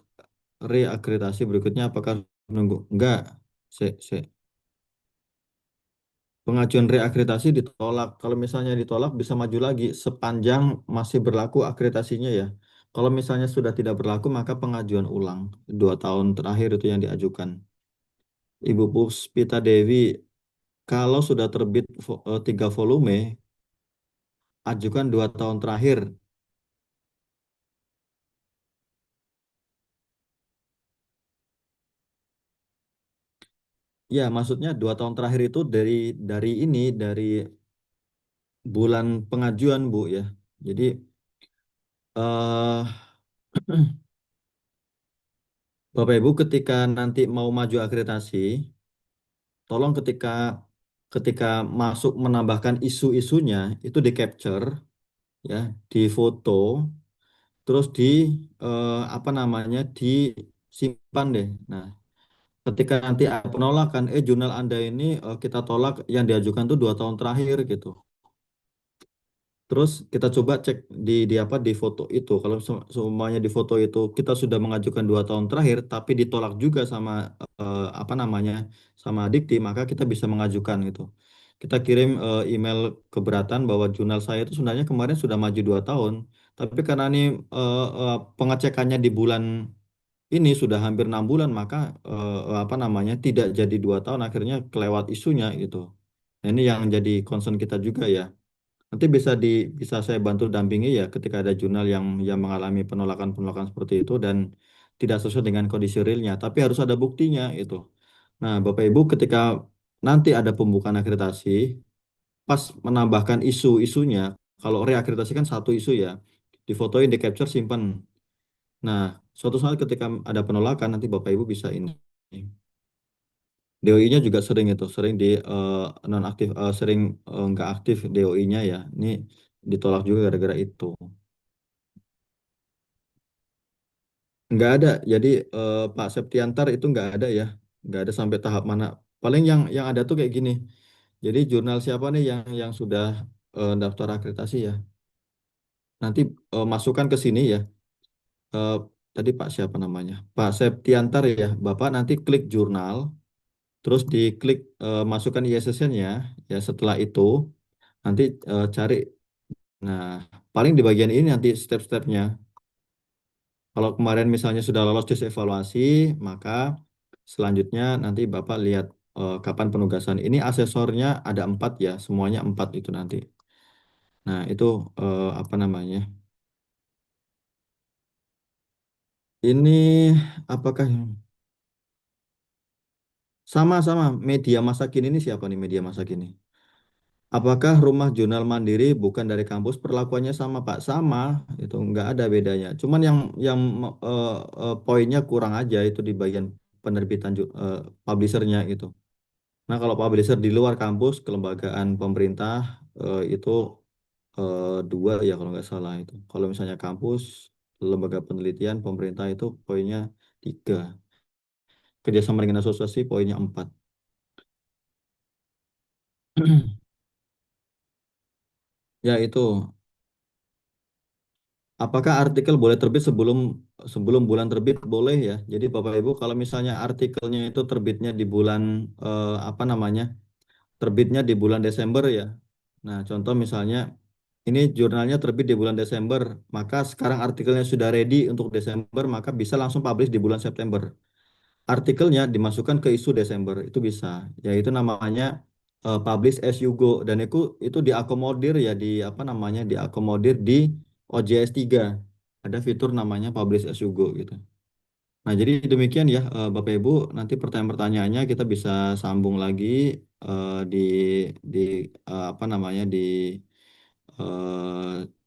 [SPEAKER 4] reakreditasi berikutnya apakah menunggu? Enggak. Se. Pengajuan reakreditasi ditolak. Kalau misalnya ditolak bisa maju lagi sepanjang masih berlaku akreditasinya ya. Kalau misalnya sudah tidak berlaku maka pengajuan ulang 2 tahun terakhir itu yang diajukan. Ibu Puspita Dewi, kalau sudah terbit 3 volume, ajukan 2 tahun terakhir. Ya, maksudnya 2 tahun terakhir itu dari bulan pengajuan Bu ya. Jadi eh Bapak Ibu ketika nanti mau maju akreditasi, tolong ketika ketika masuk menambahkan isu-isunya itu di capture ya, di foto, terus apa namanya disimpan deh. Nah, ketika nanti ada penolakan, jurnal Anda ini kita tolak yang diajukan tuh 2 tahun terakhir gitu. Terus kita coba cek di apa di foto itu. Kalau semuanya di foto itu kita sudah mengajukan 2 tahun terakhir, tapi ditolak juga sama apa namanya sama Dikti, maka kita bisa mengajukan gitu. Kita kirim email keberatan bahwa jurnal saya itu sebenarnya kemarin sudah maju 2 tahun, tapi karena ini pengecekannya di bulan ini sudah hampir 6 bulan, maka apa namanya tidak jadi 2 tahun, akhirnya kelewat isunya gitu. Nah, ini yang jadi concern kita juga ya. Nanti bisa saya bantu dampingi ya ketika ada jurnal yang mengalami penolakan-penolakan seperti itu dan tidak sesuai dengan kondisi realnya, tapi harus ada buktinya itu. Nah, Bapak Ibu ketika nanti ada pembukaan akreditasi, pas menambahkan isu-isunya, kalau reakreditasi kan satu isu ya, difotoin, di capture, simpan. Nah, suatu saat ketika ada penolakan nanti Bapak Ibu bisa ini. DOI-nya juga sering itu, sering di nonaktif, sering nggak aktif DOI-nya ya. Ini ditolak juga gara-gara itu. Nggak ada, jadi Pak Septiantar itu nggak ada ya, nggak ada sampai tahap mana. Paling yang ada tuh kayak gini. Jadi jurnal siapa nih yang sudah daftar akreditasi ya. Nanti masukkan ke sini ya. Eh, Tadi Pak siapa namanya? Pak Septiantar ya. Bapak nanti klik jurnal, terus diklik masukkan ISSN-nya. Ya setelah itu nanti cari. Nah, paling di bagian ini nanti step-stepnya. Kalau kemarin misalnya sudah lolos tes evaluasi, maka selanjutnya nanti Bapak lihat kapan penugasan. Ini asesornya ada 4 ya, semuanya 4 itu nanti. Nah, itu apa namanya? Ini apakah sama-sama media masa kini ini siapa nih media masa kini? Apakah rumah jurnal mandiri bukan dari kampus perlakuannya sama Pak? Sama, itu nggak ada bedanya. Cuman yang poinnya kurang aja itu di bagian penerbitan publishernya gitu. Nah, kalau publisher di luar kampus, kelembagaan pemerintah itu dua ya kalau nggak salah itu. Kalau misalnya kampus, lembaga penelitian, pemerintah itu poinnya 3. Kerjasama dengan asosiasi poinnya 4. Ya itu. Apakah artikel boleh terbit sebelum sebelum bulan terbit? Boleh ya. Jadi Bapak Ibu kalau misalnya artikelnya itu terbitnya di bulan apa namanya? Terbitnya di bulan Desember ya. Nah, contoh misalnya ini jurnalnya terbit di bulan Desember, maka sekarang artikelnya sudah ready untuk Desember, maka bisa langsung publish di bulan September. Artikelnya dimasukkan ke isu Desember, itu bisa. Yaitu namanya publish as you go dan itu diakomodir ya di apa namanya? Diakomodir di OJS 3. Ada fitur namanya publish as you go gitu. Nah, jadi demikian ya Bapak Ibu, nanti pertanyaan-pertanyaannya kita bisa sambung lagi di di apa namanya di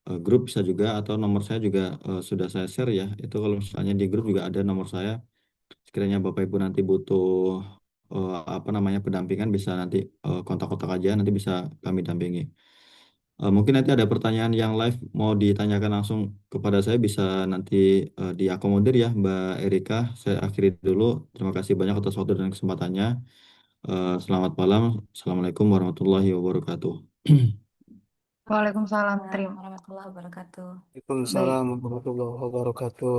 [SPEAKER 4] grup bisa juga atau nomor saya juga sudah saya share ya. Itu kalau misalnya di grup juga ada nomor saya. Sekiranya Bapak Ibu nanti butuh apa namanya pendampingan bisa nanti kontak-kontak aja nanti bisa kami dampingi. Mungkin nanti ada pertanyaan yang live mau ditanyakan langsung kepada saya bisa nanti diakomodir ya Mbak Erika. Saya akhiri dulu. Terima kasih banyak atas waktu dan kesempatannya. Selamat malam. Assalamualaikum warahmatullahi wabarakatuh.
[SPEAKER 1] Waalaikumsalam.
[SPEAKER 6] Waalaikumsalam warahmatullahi wabarakatuh.
[SPEAKER 1] Baik.
[SPEAKER 2] Waalaikumsalam warahmatullahi wabarakatuh.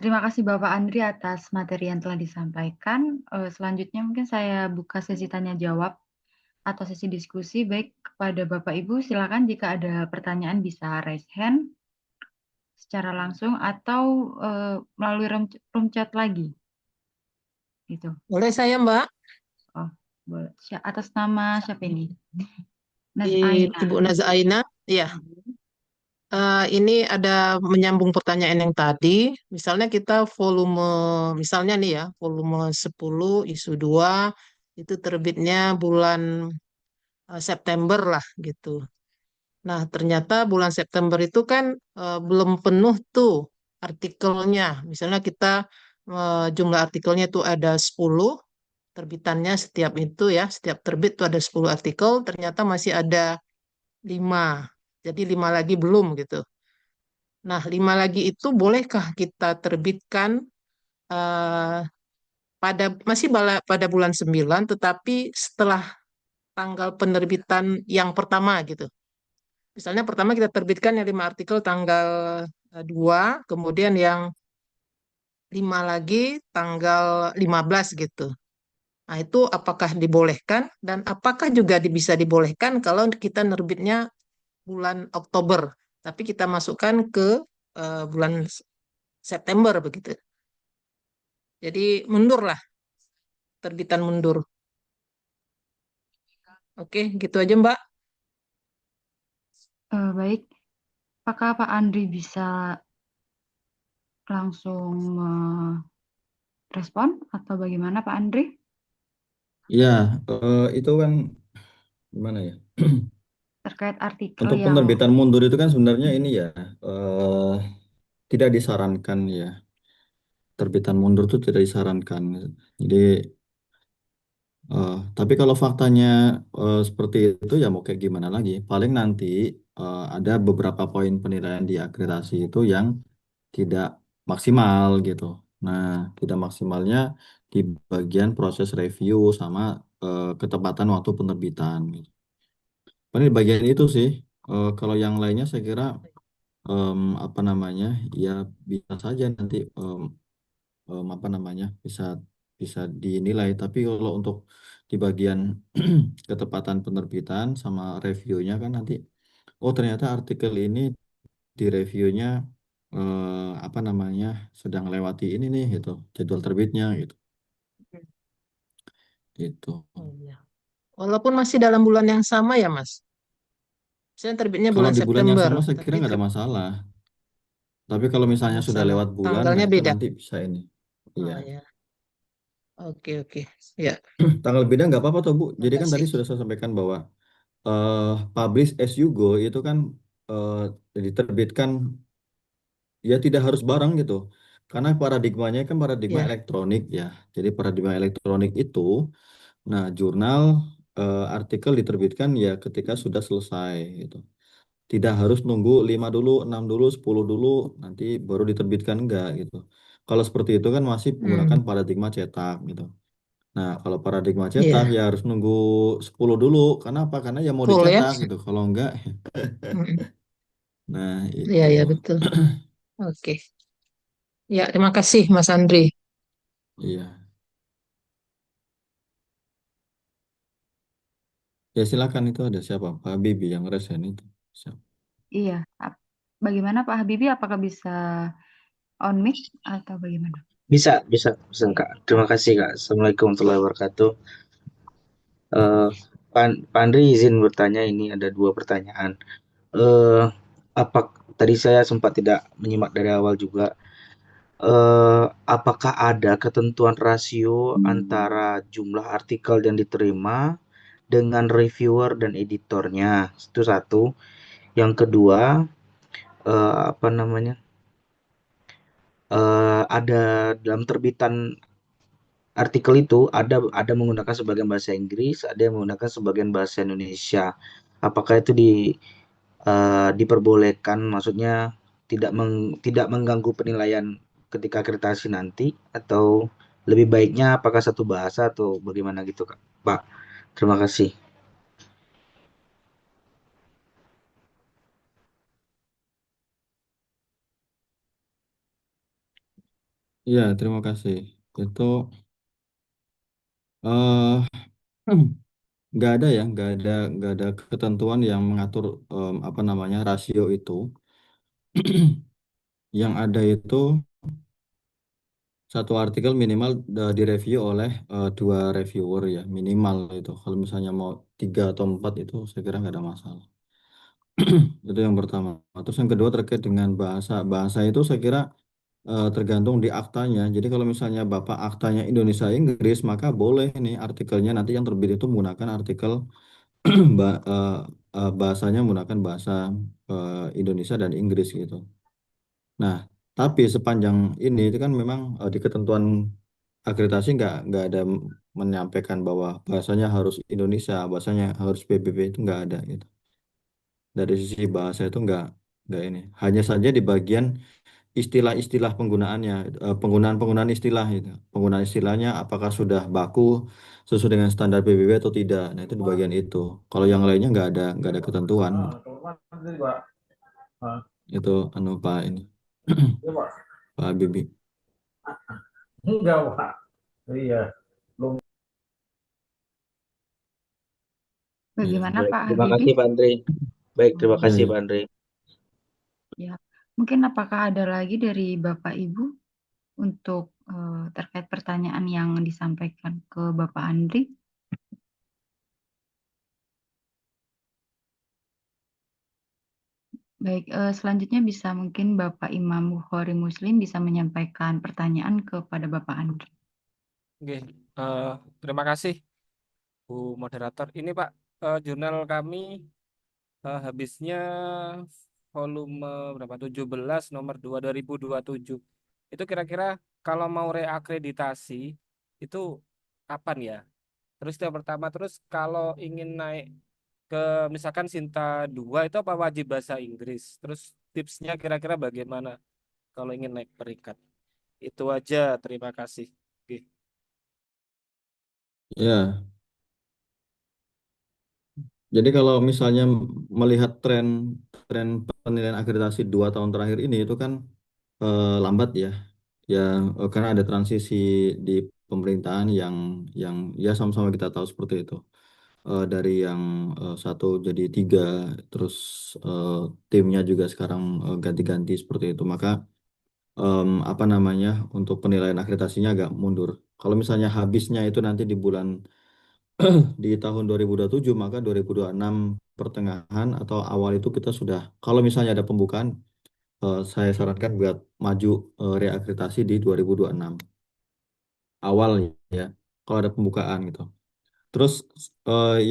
[SPEAKER 1] Terima kasih Bapak Andri atas materi yang telah disampaikan. Selanjutnya mungkin saya buka sesi tanya jawab atau sesi diskusi. Baik kepada Bapak Ibu, silakan jika ada pertanyaan bisa raise hand secara langsung atau melalui room chat lagi. Gitu.
[SPEAKER 5] Boleh saya, Mbak?
[SPEAKER 1] Oh, boleh. Atas nama siapa ini? Nazaina.
[SPEAKER 5] Ibu Nazaina. Iya. Ini ada menyambung pertanyaan yang tadi. Misalnya kita misalnya nih ya, volume 10 isu 2 itu terbitnya bulan September lah gitu. Nah, ternyata bulan September itu kan belum penuh tuh artikelnya. Misalnya kita jumlah artikelnya itu ada 10 terbitannya setiap itu ya, setiap terbit itu ada 10 artikel, ternyata masih ada 5. Jadi 5 lagi belum gitu. Nah, 5 lagi itu bolehkah kita terbitkan eh, pada bulan 9, tetapi setelah tanggal penerbitan yang pertama gitu. Misalnya pertama kita terbitkan yang 5 artikel tanggal 2, kemudian yang 5 lagi tanggal 15 gitu. Nah, itu apakah dibolehkan dan apakah juga bisa dibolehkan kalau kita nerbitnya bulan Oktober, tapi kita masukkan ke bulan September begitu. Jadi mundur lah, terbitan mundur. Oke, gitu aja Mbak.
[SPEAKER 1] Baik, apakah Pak Andri bisa langsung respon atau bagaimana Pak Andri?
[SPEAKER 4] Ya, itu kan gimana ya?
[SPEAKER 1] Terkait artikel
[SPEAKER 4] Untuk
[SPEAKER 1] yang
[SPEAKER 4] penerbitan mundur itu kan sebenarnya ini ya tidak disarankan ya. Terbitan mundur itu tidak disarankan. Jadi, tapi kalau faktanya seperti itu ya mau kayak gimana lagi? Paling nanti ada beberapa poin penilaian di akreditasi itu yang tidak maksimal gitu. Nah, tidak maksimalnya di bagian proses review sama ketepatan waktu penerbitan. Gitu. Paling di bagian itu sih. Kalau yang lainnya saya kira apa namanya ya bisa saja nanti apa namanya bisa bisa dinilai. Tapi kalau untuk di bagian ketepatan penerbitan sama reviewnya kan nanti oh ternyata artikel ini di reviewnya apa namanya sedang lewati ini nih gitu jadwal terbitnya gitu gitu.
[SPEAKER 5] Oh, iya. Walaupun masih dalam bulan yang sama ya Mas. Saya terbitnya
[SPEAKER 4] Kalau
[SPEAKER 5] bulan
[SPEAKER 4] di bulan yang
[SPEAKER 5] September,
[SPEAKER 4] sama saya kira
[SPEAKER 5] tapi
[SPEAKER 4] nggak ada masalah. Tapi kalau
[SPEAKER 5] nggak
[SPEAKER 4] misalnya sudah
[SPEAKER 5] masalah.
[SPEAKER 4] lewat bulan, nah
[SPEAKER 5] Tanggalnya
[SPEAKER 4] itu
[SPEAKER 5] beda.
[SPEAKER 4] nanti bisa ini. Iya.
[SPEAKER 5] Oh ya, oke oke. Ya,
[SPEAKER 4] Tanggal beda nggak apa-apa tuh Bu. Jadi kan tadi
[SPEAKER 5] makasih.
[SPEAKER 4] sudah saya sampaikan bahwa eh publish as you go itu kan eh diterbitkan ya tidak harus bareng gitu. Karena paradigmanya kan paradigma
[SPEAKER 5] Ya,
[SPEAKER 4] elektronik ya. Jadi paradigma elektronik itu Nah, jurnal artikel diterbitkan ya ketika sudah selesai gitu. Tidak harus nunggu 5 dulu, 6 dulu, 10 dulu, nanti baru diterbitkan enggak gitu. Kalau seperti itu kan masih menggunakan
[SPEAKER 5] Hmm,
[SPEAKER 4] paradigma cetak gitu. Nah, kalau paradigma cetak
[SPEAKER 5] iya,
[SPEAKER 4] ya harus nunggu 10 dulu. Kenapa? Karena ya mau
[SPEAKER 5] full ya.
[SPEAKER 4] dicetak gitu. Kalau enggak,
[SPEAKER 5] Mm-mm.
[SPEAKER 4] nah
[SPEAKER 5] Iya,
[SPEAKER 4] itu.
[SPEAKER 5] iya betul. Oke. Ya, terima kasih Mas Andri.
[SPEAKER 4] Iya. Ya silakan itu ada siapa? Pak Habibie yang resen itu. Siapa?
[SPEAKER 1] Iya. Bagaimana Pak Habibie? Apakah bisa on mic atau bagaimana?
[SPEAKER 7] Bisa, bisa, bisa
[SPEAKER 1] Oke.
[SPEAKER 7] Kak. Terima kasih Kak. Assalamualaikum warahmatullahi wabarakatuh. Eh, Pak Andri izin bertanya, ini ada dua pertanyaan. Eh, apa tadi saya sempat tidak menyimak dari awal juga. Apakah ada ketentuan rasio antara jumlah artikel yang diterima dengan reviewer dan editornya? Itu satu. Yang kedua, apa namanya? Ada dalam terbitan artikel itu ada menggunakan sebagian bahasa Inggris, ada yang menggunakan sebagian bahasa Indonesia. Apakah itu diperbolehkan, maksudnya tidak mengganggu penilaian ketika akreditasi nanti, atau lebih baiknya apakah satu bahasa atau bagaimana gitu, Kak? Pak, terima kasih.
[SPEAKER 4] Iya, terima kasih. Itu eh nggak ada ya, nggak ada ketentuan yang mengatur apa namanya rasio itu. Yang ada itu satu artikel minimal direview oleh dua reviewer ya minimal itu. Kalau misalnya mau tiga atau empat itu saya kira nggak ada masalah. Itu yang pertama. Terus yang kedua terkait dengan bahasa. Bahasa itu saya kira tergantung di aktanya. Jadi kalau misalnya Bapak aktanya Indonesia Inggris, maka boleh nih artikelnya nanti yang terbit itu menggunakan artikel bahasanya menggunakan bahasa Indonesia dan Inggris gitu. Nah, tapi sepanjang ini itu kan memang di ketentuan akreditasi nggak ada menyampaikan bahwa bahasanya harus Indonesia, bahasanya harus PBB itu nggak ada gitu. Dari sisi bahasa itu nggak ini. Hanya saja di bagian istilah-istilah penggunaannya, penggunaan-penggunaan istilah itu. Penggunaan istilahnya apakah sudah baku sesuai dengan standar PBB atau tidak. Nah, itu di bagian itu. Kalau yang lainnya nggak ada ketentuan gitu. Itu anu Pak ini. Pak Habibie. Iya.
[SPEAKER 1] Bagaimana
[SPEAKER 7] Baik,
[SPEAKER 1] Pak
[SPEAKER 7] terima kasih
[SPEAKER 1] Habibie?
[SPEAKER 7] Pak Andri. Baik, terima
[SPEAKER 4] Ya,
[SPEAKER 7] kasih
[SPEAKER 4] ya.
[SPEAKER 7] Pak Andri.
[SPEAKER 1] Ya. Mungkin apakah ada lagi dari Bapak Ibu untuk terkait pertanyaan yang disampaikan ke Bapak Andri? Baik, selanjutnya bisa mungkin Bapak Imam Bukhari Muslim bisa menyampaikan pertanyaan kepada Bapak Andri.
[SPEAKER 3] Oke, eh, terima kasih Bu Moderator. Ini Pak, jurnal kami habisnya volume berapa? 17 nomor 2 2027. Itu kira-kira kalau mau reakreditasi itu kapan ya? Terus yang pertama, terus kalau ingin naik ke misalkan Sinta 2 itu apa wajib bahasa Inggris? Terus tipsnya kira-kira bagaimana kalau ingin naik peringkat? Itu aja, terima kasih. Oke.
[SPEAKER 4] Ya, jadi kalau misalnya melihat tren tren penilaian akreditasi 2 tahun terakhir ini itu kan lambat ya, ya karena ada transisi di pemerintahan yang ya sama-sama kita tahu seperti itu. Dari yang satu jadi tiga, terus eh, timnya juga sekarang ganti-ganti seperti itu. Maka apa namanya untuk penilaian akreditasinya agak mundur. Kalau misalnya habisnya itu nanti di bulan di tahun 2027 maka 2026 pertengahan atau awal itu kita sudah kalau misalnya ada pembukaan saya sarankan buat maju reakreditasi di 2026 awal ya kalau ada pembukaan gitu. Terus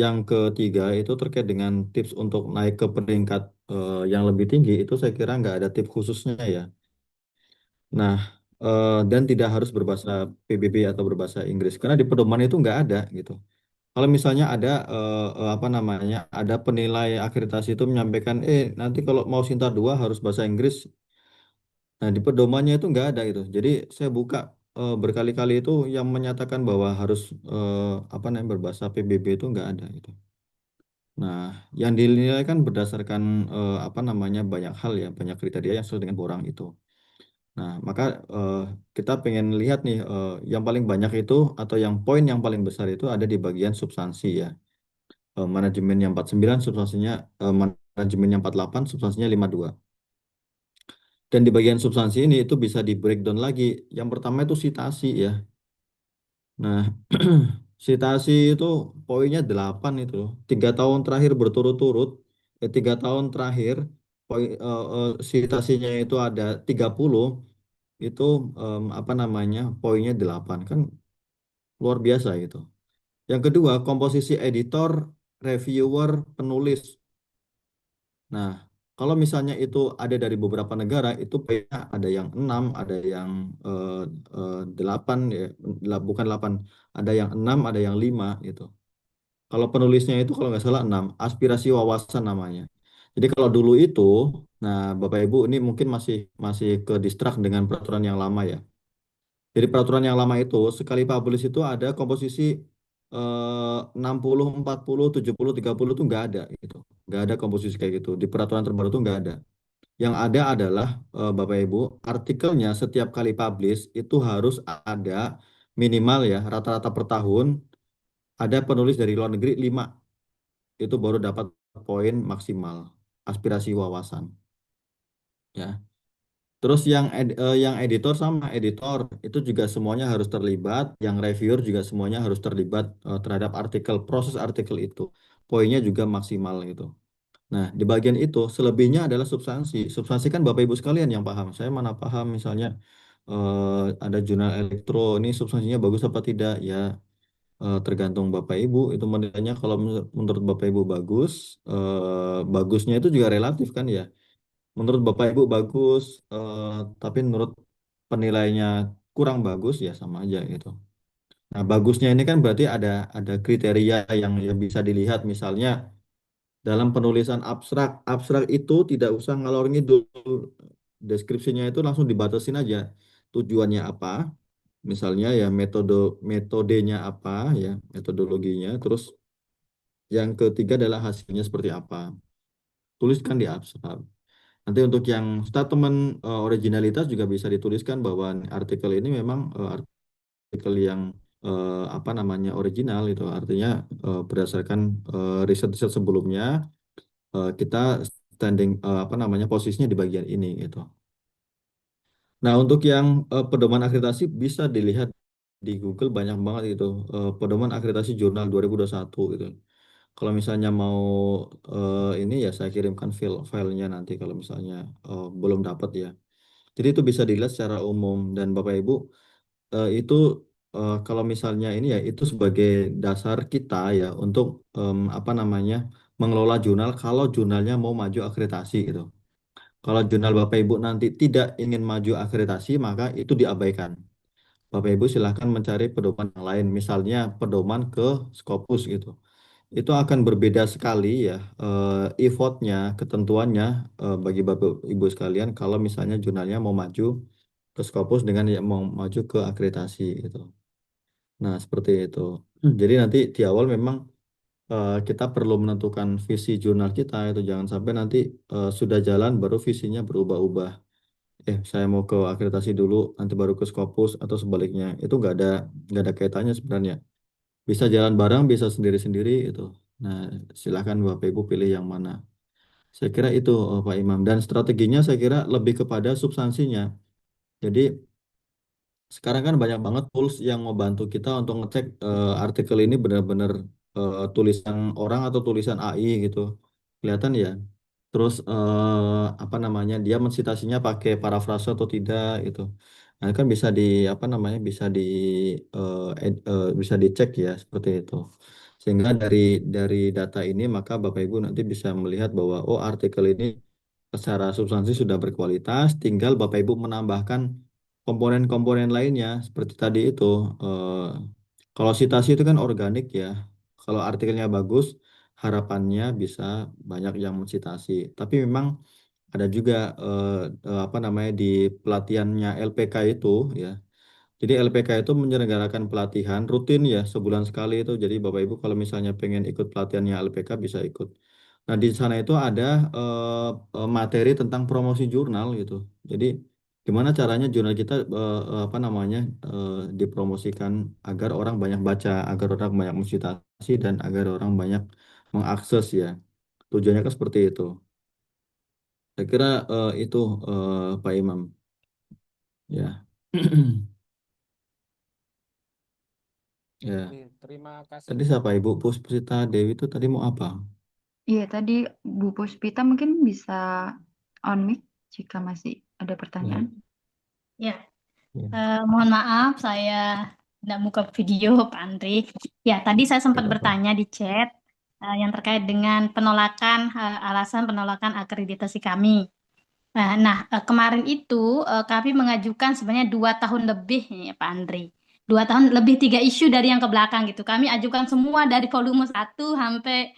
[SPEAKER 4] yang ketiga itu terkait dengan tips untuk naik ke peringkat yang lebih tinggi itu saya kira nggak ada tips khususnya ya. Nah, dan tidak harus berbahasa PBB atau berbahasa Inggris karena di pedoman itu nggak ada gitu. Kalau misalnya ada apa namanya, ada penilai akreditasi itu menyampaikan, nanti kalau mau Sinta 2 harus bahasa Inggris. Nah, di pedomannya itu nggak ada itu. Jadi saya buka berkali-kali itu yang menyatakan bahwa harus apa namanya berbahasa PBB itu nggak ada itu. Nah, yang dinilai kan berdasarkan apa namanya banyak hal ya, banyak kriteria yang sesuai dengan orang itu. Nah, maka eh, kita pengen lihat nih yang paling banyak itu atau yang poin yang paling besar itu ada di bagian substansi ya. Manajemen yang 49, substansinya manajemen yang 48, substansinya 52. Dan di bagian substansi ini itu bisa di breakdown lagi. Yang pertama itu sitasi ya. Nah, sitasi itu poinnya 8 itu loh. 3 tahun terakhir berturut-turut, 3 tahun terakhir sitasinya itu ada 30, itu apa namanya poinnya 8 kan luar biasa gitu. Yang kedua, komposisi editor, reviewer, penulis. Nah, kalau misalnya itu ada dari beberapa negara, itu poinnya ada yang 6, ada yang 8, ya, bukan 8, ada yang 6, ada yang 5 gitu. Kalau penulisnya itu kalau nggak salah 6, aspirasi wawasan namanya. Jadi kalau dulu itu, nah Bapak Ibu ini mungkin masih masih ke distract dengan peraturan yang lama ya. Jadi peraturan yang lama itu sekali publish itu ada komposisi 60, 40, 70, 30 itu nggak ada gitu. Nggak ada komposisi kayak gitu. Di peraturan terbaru itu nggak ada. Yang ada adalah Bapak Ibu, artikelnya setiap kali publish itu harus ada minimal ya rata-rata per tahun ada penulis dari luar negeri 5. Itu baru dapat poin maksimal aspirasi wawasan ya. Terus yang editor sama editor itu juga semuanya harus terlibat, yang reviewer juga semuanya harus terlibat terhadap artikel, proses artikel itu. Poinnya juga maksimal gitu. Nah, di bagian itu selebihnya adalah substansi. Substansi kan Bapak Ibu sekalian yang paham. Saya mana paham misalnya ada jurnal elektro ini substansinya bagus apa tidak ya, tergantung Bapak Ibu itu menilainya. Kalau menurut Bapak Ibu bagus, bagusnya itu juga relatif kan ya. Menurut Bapak Ibu bagus, tapi menurut penilainya kurang bagus ya sama aja gitu. Nah, bagusnya ini kan berarti ada kriteria yang bisa dilihat, misalnya dalam penulisan abstrak. Abstrak itu tidak usah ngalor ngidul. Deskripsinya itu langsung dibatasin aja. Tujuannya apa? Misalnya ya metodenya apa ya, metodologinya. Terus yang ketiga adalah hasilnya seperti apa. Tuliskan di abstrak. Nanti untuk yang statement originalitas juga bisa dituliskan bahwa artikel ini memang artikel yang apa namanya original itu artinya berdasarkan riset-riset sebelumnya kita standing apa namanya posisinya di bagian ini gitu. Nah, untuk yang pedoman akreditasi bisa dilihat di Google banyak banget itu pedoman akreditasi jurnal 2021 gitu. Kalau misalnya mau ini ya saya kirimkan filenya nanti kalau misalnya belum dapat ya. Jadi itu bisa dilihat secara umum dan Bapak Ibu itu kalau misalnya ini ya itu sebagai dasar kita ya untuk apa namanya mengelola jurnal kalau jurnalnya mau maju akreditasi gitu. Kalau jurnal Bapak Ibu nanti tidak ingin maju akreditasi maka itu diabaikan. Bapak Ibu silahkan mencari pedoman yang lain, misalnya pedoman ke Scopus gitu. Itu akan berbeda sekali ya effort-nya, ketentuannya bagi Bapak Ibu sekalian kalau misalnya jurnalnya mau maju ke Scopus dengan yang mau maju ke akreditasi gitu. Nah, seperti itu. Jadi nanti di awal memang kita perlu menentukan visi jurnal kita itu jangan sampai nanti sudah jalan baru visinya berubah-ubah. Saya mau ke akreditasi dulu, nanti baru ke Scopus atau sebaliknya. Itu nggak ada kaitannya sebenarnya. Bisa jalan bareng, bisa sendiri-sendiri itu. Nah, silakan Bapak Ibu pilih yang mana. Saya kira itu Pak Imam. Dan strateginya saya kira lebih kepada substansinya. Jadi sekarang kan banyak banget tools yang mau bantu kita untuk ngecek artikel ini benar-benar tulisan orang atau tulisan AI gitu. Kelihatan ya. Terus apa namanya dia mensitasinya pakai parafrase atau tidak gitu. Nah, kan bisa di apa namanya bisa dicek ya seperti itu. Sehingga dari data ini maka Bapak Ibu nanti bisa melihat bahwa oh artikel ini secara substansi sudah berkualitas, tinggal Bapak Ibu menambahkan komponen-komponen lainnya seperti tadi itu. eh, Kalau citasi itu kan organik ya. Kalau artikelnya bagus, harapannya bisa banyak yang mencitasi. Tapi memang ada juga apa namanya di pelatihannya LPK itu ya. Jadi LPK itu menyelenggarakan pelatihan rutin ya sebulan sekali itu. Jadi Bapak Ibu kalau misalnya pengen ikut pelatihannya LPK bisa ikut. Nah di sana itu ada materi tentang promosi jurnal gitu. Jadi gimana caranya jurnal kita apa namanya dipromosikan agar orang banyak baca, agar orang banyak mensitasi dan agar orang banyak mengakses ya. Tujuannya kan seperti itu. Saya kira itu Pak Imam ya. Ya.
[SPEAKER 3] Oke, terima kasih.
[SPEAKER 4] Tadi siapa Ibu Puspita Dewi itu tadi mau apa?
[SPEAKER 1] Iya, tadi Bu Puspita mungkin bisa on mic jika masih ada pertanyaan.
[SPEAKER 4] Ya.
[SPEAKER 8] Ya,
[SPEAKER 4] Ya.
[SPEAKER 8] mohon maaf saya tidak buka video Pak Andri. Ya, tadi saya sempat
[SPEAKER 4] Tidak apa-apa.
[SPEAKER 8] bertanya di chat yang terkait dengan penolakan alasan penolakan akreditasi kami. Kemarin itu kami mengajukan sebenarnya 2 tahun lebih ya Pak Andri. 2 tahun lebih 3 isu dari yang ke belakang gitu. Kami ajukan semua dari volume 1 sampai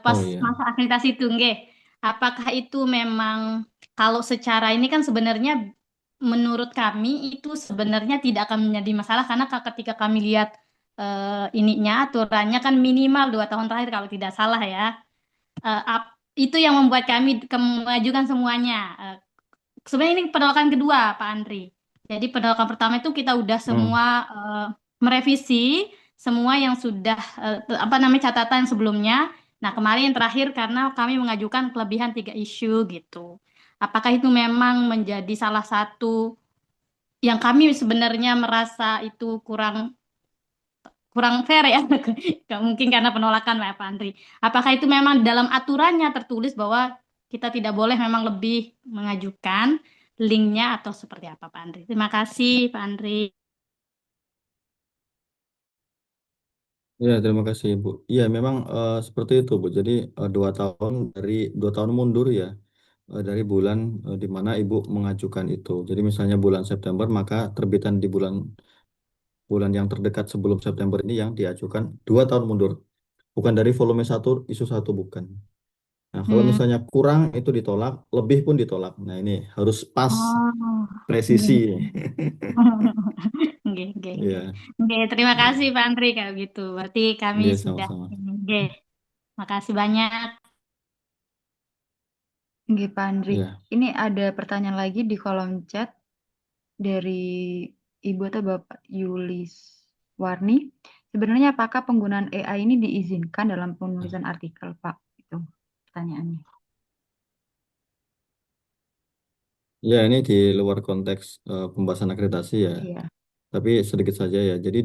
[SPEAKER 8] pas
[SPEAKER 4] Oh iya.
[SPEAKER 8] masa akreditasi itu, nggih. Apakah itu memang kalau secara ini kan sebenarnya menurut kami itu sebenarnya tidak akan menjadi masalah karena ketika kami lihat ininya aturannya kan minimal 2 tahun terakhir kalau tidak salah ya. Itu yang membuat kami mengajukan semuanya. Sebenarnya ini penolakan kedua, Pak Andri. Jadi penolakan pertama itu kita udah
[SPEAKER 4] Hmm.
[SPEAKER 8] semua merevisi semua yang sudah apa namanya catatan sebelumnya. Nah, kemarin yang terakhir karena kami mengajukan kelebihan 3 isu gitu. Apakah itu memang menjadi salah satu yang kami sebenarnya merasa itu kurang kurang fair ya? Nggak mungkin karena penolakan Pak Andri. Apakah itu memang dalam aturannya tertulis bahwa kita tidak boleh memang lebih mengajukan linknya atau seperti apa Pak Andri? Terima kasih Pak Andri.
[SPEAKER 4] Ya, terima kasih Ibu. Iya, memang seperti itu Bu. Jadi 2 tahun mundur ya dari bulan di mana Ibu mengajukan itu. Jadi misalnya bulan September, maka terbitan di bulan bulan yang terdekat sebelum September ini yang diajukan 2 tahun mundur. Bukan dari volume 1 isu 1 bukan. Nah, kalau
[SPEAKER 8] Hmm.
[SPEAKER 4] misalnya kurang itu ditolak, lebih pun ditolak. Nah, ini harus pas
[SPEAKER 8] Oh,
[SPEAKER 4] presisi.
[SPEAKER 8] nggih. Nggih, nggih, nggih.
[SPEAKER 4] Iya,
[SPEAKER 8] Nggih, terima kasih
[SPEAKER 4] iya,
[SPEAKER 8] Pak Andri kalau gitu. Berarti kami
[SPEAKER 4] iya
[SPEAKER 8] sudah
[SPEAKER 4] sama-sama.
[SPEAKER 8] ini. Nggih, makasih banyak.
[SPEAKER 1] Nggih, Pak Andri.
[SPEAKER 4] Iya.
[SPEAKER 1] Ini ada pertanyaan lagi di kolom chat dari Ibu atau Bapak Yulis Warni. Sebenarnya apakah penggunaan AI ini diizinkan dalam penulisan artikel, Pak? Itu pertanyaannya.
[SPEAKER 4] Ya, ini di luar konteks pembahasan akreditasi ya,
[SPEAKER 1] Iya.
[SPEAKER 4] tapi sedikit saja ya. Jadi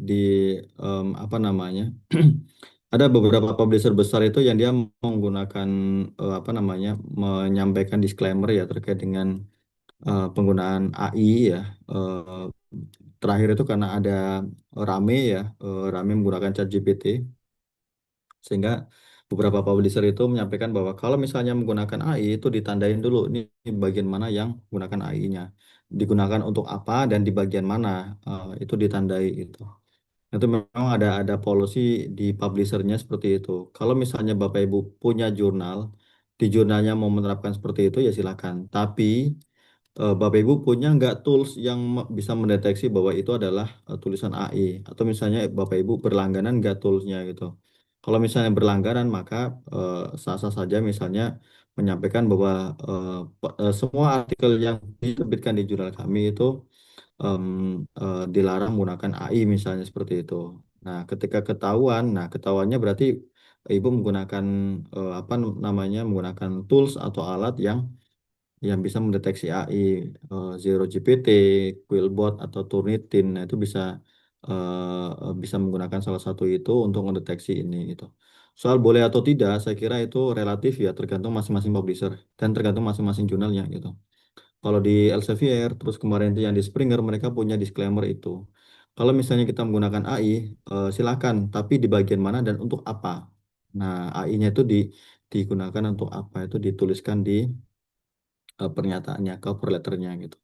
[SPEAKER 4] di apa namanya, ada beberapa publisher besar itu yang dia menggunakan apa namanya, menyampaikan disclaimer ya terkait dengan penggunaan AI ya. Eh, Terakhir itu karena ada rame ya, rame menggunakan ChatGPT. Sehingga beberapa publisher itu menyampaikan bahwa kalau misalnya menggunakan AI itu ditandain dulu ini bagian mana yang menggunakan AI-nya. Digunakan untuk apa dan di bagian mana itu ditandai itu. Itu memang ada policy di publishernya seperti itu. Kalau misalnya Bapak Ibu punya jurnal, di jurnalnya mau menerapkan seperti itu ya silakan. Tapi Bapak Ibu punya nggak tools yang bisa mendeteksi bahwa itu adalah tulisan AI atau misalnya Bapak Ibu berlangganan nggak toolsnya gitu. Kalau misalnya berlangganan maka sah-sah saja misalnya menyampaikan bahwa semua artikel yang diterbitkan di jurnal kami itu em, dilarang menggunakan AI misalnya seperti itu. Nah, ketika ketahuan, nah ketahuannya berarti Ibu menggunakan apa namanya menggunakan tools atau alat yang bisa mendeteksi AI, Zero GPT, Quillbot atau Turnitin. Nah, itu bisa menggunakan salah satu itu untuk mendeteksi ini gitu. Soal boleh atau tidak, saya kira itu relatif ya, tergantung masing-masing publisher dan tergantung masing-masing jurnalnya gitu. Kalau di Elsevier, terus kemarin itu yang di Springer, mereka punya disclaimer itu. Kalau misalnya kita menggunakan AI, silakan, tapi di bagian mana dan untuk apa? Nah, AI-nya itu digunakan untuk apa? Itu dituliskan di pernyataannya, cover letternya gitu.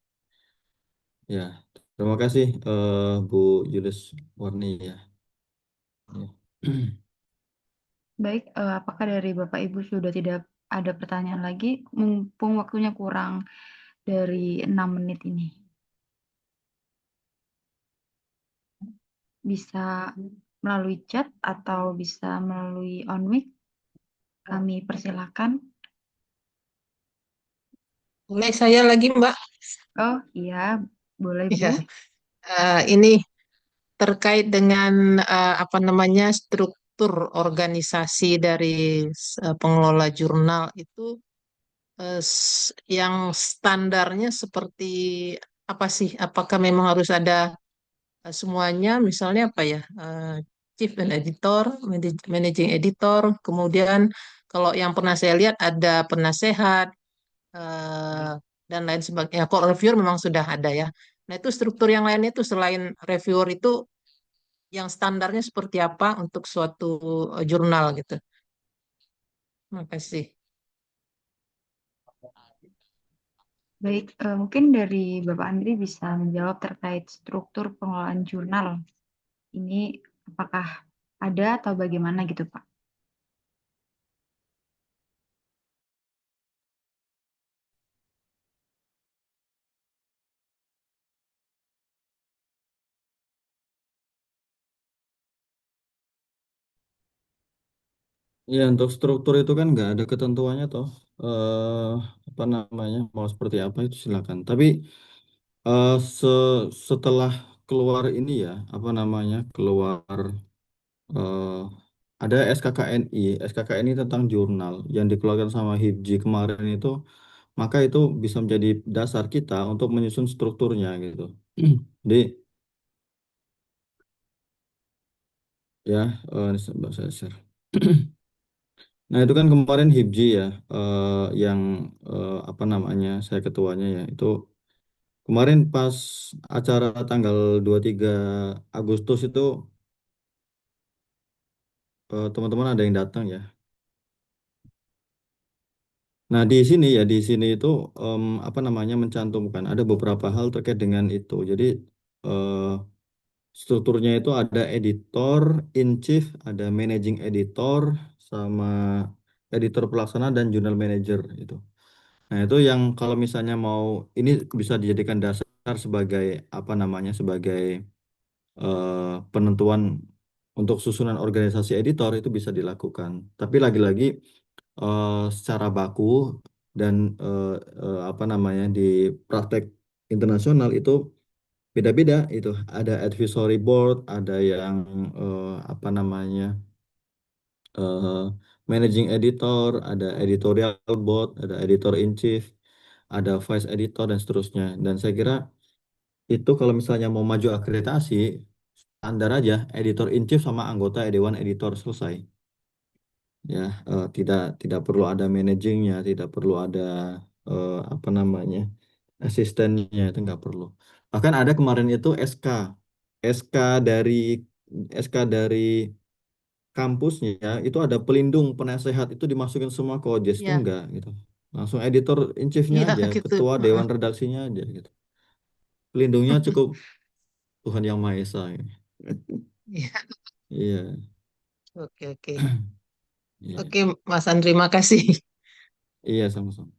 [SPEAKER 4] Ya, terima kasih Bu Julius Warni ya. Ya.
[SPEAKER 1] Baik, apakah dari Bapak Ibu sudah tidak ada pertanyaan lagi? Mumpung waktunya kurang dari 6 menit ini. Bisa melalui chat atau bisa melalui on mic, kami persilakan.
[SPEAKER 5] Boleh saya lagi, Mbak?
[SPEAKER 1] Oh iya, boleh Bu.
[SPEAKER 5] Ya, ini terkait dengan apa namanya struktur organisasi dari pengelola jurnal itu yang standarnya seperti apa sih? Apakah memang harus ada semuanya? Misalnya apa ya? Chief and editor, managing editor, kemudian kalau yang pernah saya lihat ada penasehat eh, dan lain sebagainya. Kok reviewer memang sudah ada ya. Nah itu struktur yang lainnya itu selain reviewer itu yang standarnya seperti apa untuk suatu jurnal gitu. Terima kasih.
[SPEAKER 1] Baik, mungkin dari Bapak Andri bisa menjawab terkait struktur pengelolaan jurnal. Ini apakah ada atau bagaimana gitu, Pak?
[SPEAKER 4] Ya, untuk struktur itu kan nggak ada ketentuannya toh. Apa namanya, mau seperti apa itu silakan. Tapi eh, setelah keluar ini ya, apa namanya, keluar eh, ada SKKNI, SKKNI tentang jurnal yang dikeluarkan sama HIPJ kemarin itu, maka itu bisa menjadi dasar kita untuk menyusun strukturnya gitu. Jadi ya, ini Mbak saya share. Nah, itu kan kemarin HIPJ ya, yang apa namanya, saya ketuanya ya. Itu kemarin pas acara tanggal 23 Agustus itu teman-teman ada yang datang ya. Nah, di sini itu apa namanya, mencantumkan ada beberapa hal terkait dengan itu. Jadi eh, strukturnya itu ada editor in chief, ada managing editor, sama editor pelaksana dan jurnal manager itu. Nah, itu yang kalau misalnya mau ini bisa dijadikan dasar sebagai apa namanya, sebagai penentuan untuk susunan organisasi editor itu bisa dilakukan. Tapi lagi-lagi secara baku dan apa namanya, di praktek internasional itu beda-beda itu. Ada advisory board, ada yang apa namanya, eh, managing editor, ada editorial board, ada editor in chief, ada vice editor dan seterusnya. Dan saya kira itu kalau misalnya mau maju akreditasi, standar aja editor in chief sama anggota dewan editor selesai. Ya, tidak perlu ada managingnya, tidak perlu ada apa namanya, asistennya, itu nggak perlu. Bahkan ada kemarin itu SK dari SK dari kampusnya itu ada pelindung penasehat itu dimasukin semua ke OJS itu
[SPEAKER 5] Ya,
[SPEAKER 4] enggak gitu. Langsung editor in chiefnya
[SPEAKER 5] iya
[SPEAKER 4] aja,
[SPEAKER 5] gitu.
[SPEAKER 4] ketua
[SPEAKER 5] Heeh.
[SPEAKER 4] dewan redaksinya aja gitu. Pelindungnya cukup Tuhan Yang Maha Esa gitu.
[SPEAKER 5] Iya,
[SPEAKER 4] Iya,
[SPEAKER 5] oke oke.
[SPEAKER 4] iya,
[SPEAKER 5] Oke, Mas Andri, makasih.
[SPEAKER 4] iya sama-sama.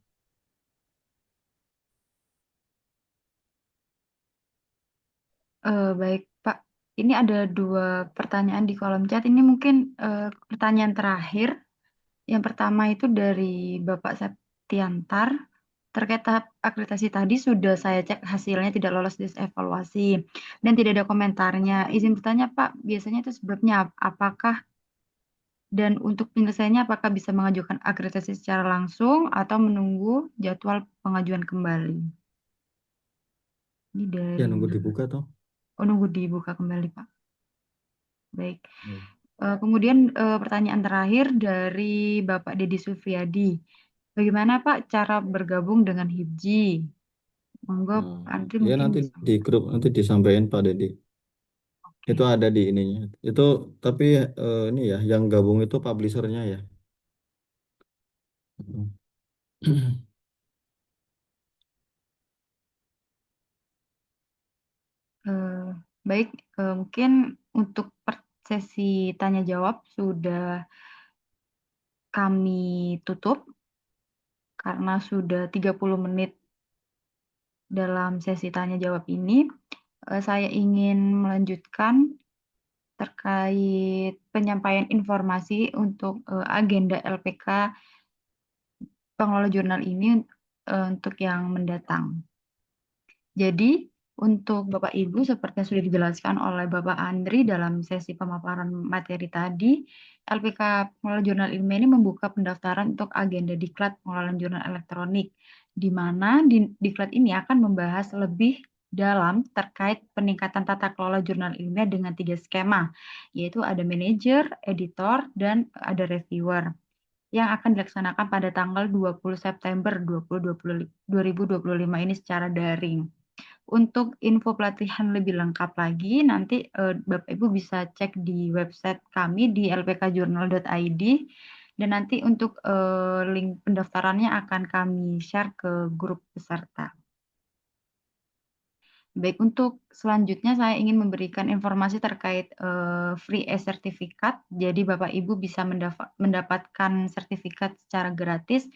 [SPEAKER 1] Baik, Pak. Ini ada 2 pertanyaan di kolom chat. Ini mungkin pertanyaan terakhir. Yang pertama itu dari Bapak Septiantar. Terkait tahap akreditasi tadi sudah saya cek hasilnya tidak lolos disevaluasi dan tidak ada komentarnya. Izin bertanya, Pak, biasanya itu sebabnya apakah dan untuk penyelesaiannya apakah bisa mengajukan akreditasi secara langsung atau menunggu jadwal pengajuan kembali? Ini
[SPEAKER 4] Ya
[SPEAKER 1] dari
[SPEAKER 4] nunggu dibuka toh.
[SPEAKER 1] nunggu dibuka kembali, Pak. Baik.
[SPEAKER 4] Hmm.
[SPEAKER 1] Kemudian pertanyaan terakhir dari Bapak Dedi Sufriyadi. Bagaimana Pak cara bergabung dengan HIPJI? Monggo
[SPEAKER 4] Nah,
[SPEAKER 1] Pak Andri
[SPEAKER 4] ya
[SPEAKER 1] mungkin
[SPEAKER 4] nanti
[SPEAKER 1] bisa.
[SPEAKER 4] di grup nanti disampaikan Pak Dedi. Itu
[SPEAKER 1] Oke.
[SPEAKER 4] ada di ininya. Itu tapi ini ya yang gabung itu publishernya ya. Hmm.
[SPEAKER 1] Eh, baik, mungkin untuk sesi tanya jawab sudah kami tutup karena sudah 30 menit dalam sesi tanya jawab ini. Saya ingin melanjutkan terkait penyampaian informasi untuk agenda LPK pengelola jurnal ini untuk yang mendatang. Jadi, untuk Bapak Ibu, seperti yang sudah dijelaskan oleh Bapak Andri dalam sesi pemaparan materi tadi, LPK Pengelola Jurnal Ilmiah ini membuka pendaftaran untuk agenda diklat pengelolaan jurnal elektronik, di mana diklat ini akan membahas lebih dalam terkait peningkatan tata kelola jurnal ilmiah dengan 3 skema, yaitu ada manajer, editor, dan ada reviewer yang akan dilaksanakan pada tanggal 20 September 2025 ini secara daring. Untuk info pelatihan lebih lengkap lagi, nanti Bapak Ibu bisa cek di website kami di lpkjournal.id, dan nanti untuk link pendaftarannya akan kami share ke grup peserta. Baik, untuk selanjutnya saya ingin memberikan informasi terkait free e-sertifikat. Jadi Bapak Ibu bisa mendapatkan sertifikat secara gratis,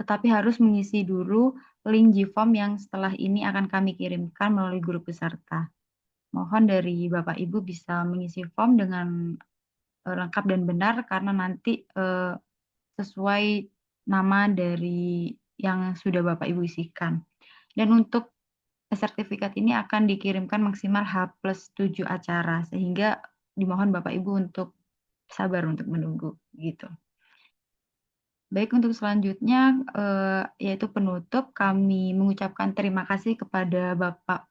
[SPEAKER 1] tetapi harus mengisi dulu link Gform yang setelah ini akan kami kirimkan melalui grup peserta. Mohon dari Bapak Ibu bisa mengisi form dengan lengkap dan benar karena nanti sesuai nama dari yang sudah Bapak Ibu isikan. Dan untuk sertifikat ini akan dikirimkan maksimal H+7 acara, sehingga dimohon Bapak Ibu untuk sabar untuk menunggu gitu. Baik, untuk selanjutnya yaitu penutup, kami mengucapkan terima kasih kepada Bapak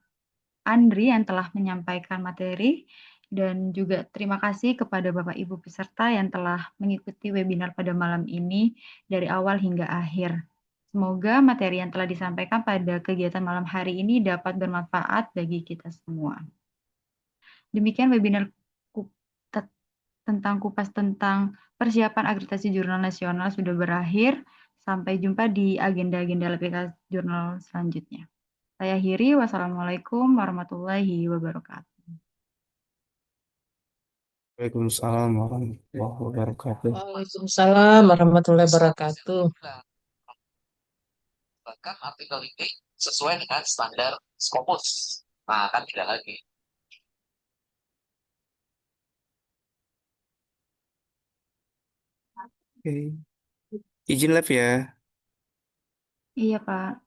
[SPEAKER 1] Andri yang telah menyampaikan materi, dan juga terima kasih kepada Bapak Ibu peserta yang telah mengikuti webinar pada malam ini dari awal hingga akhir. Semoga materi yang telah disampaikan pada kegiatan malam hari ini dapat bermanfaat bagi kita semua. Demikian webinar tentang kupas tentang persiapan akreditasi jurnal nasional sudah berakhir. Sampai jumpa di agenda-agenda LPK jurnal selanjutnya. Saya akhiri. Wassalamualaikum warahmatullahi wabarakatuh.
[SPEAKER 2] Waalaikumsalam warahmatullahi wabarakatuh.
[SPEAKER 5] Waalaikumsalam warahmatullahi wabarakatuh.
[SPEAKER 9] Bahkan artikel ini sesuai dengan standar Scopus. Nah, kan tidak lagi.
[SPEAKER 2] Oke. Izin live ya.
[SPEAKER 1] Iya, Pak.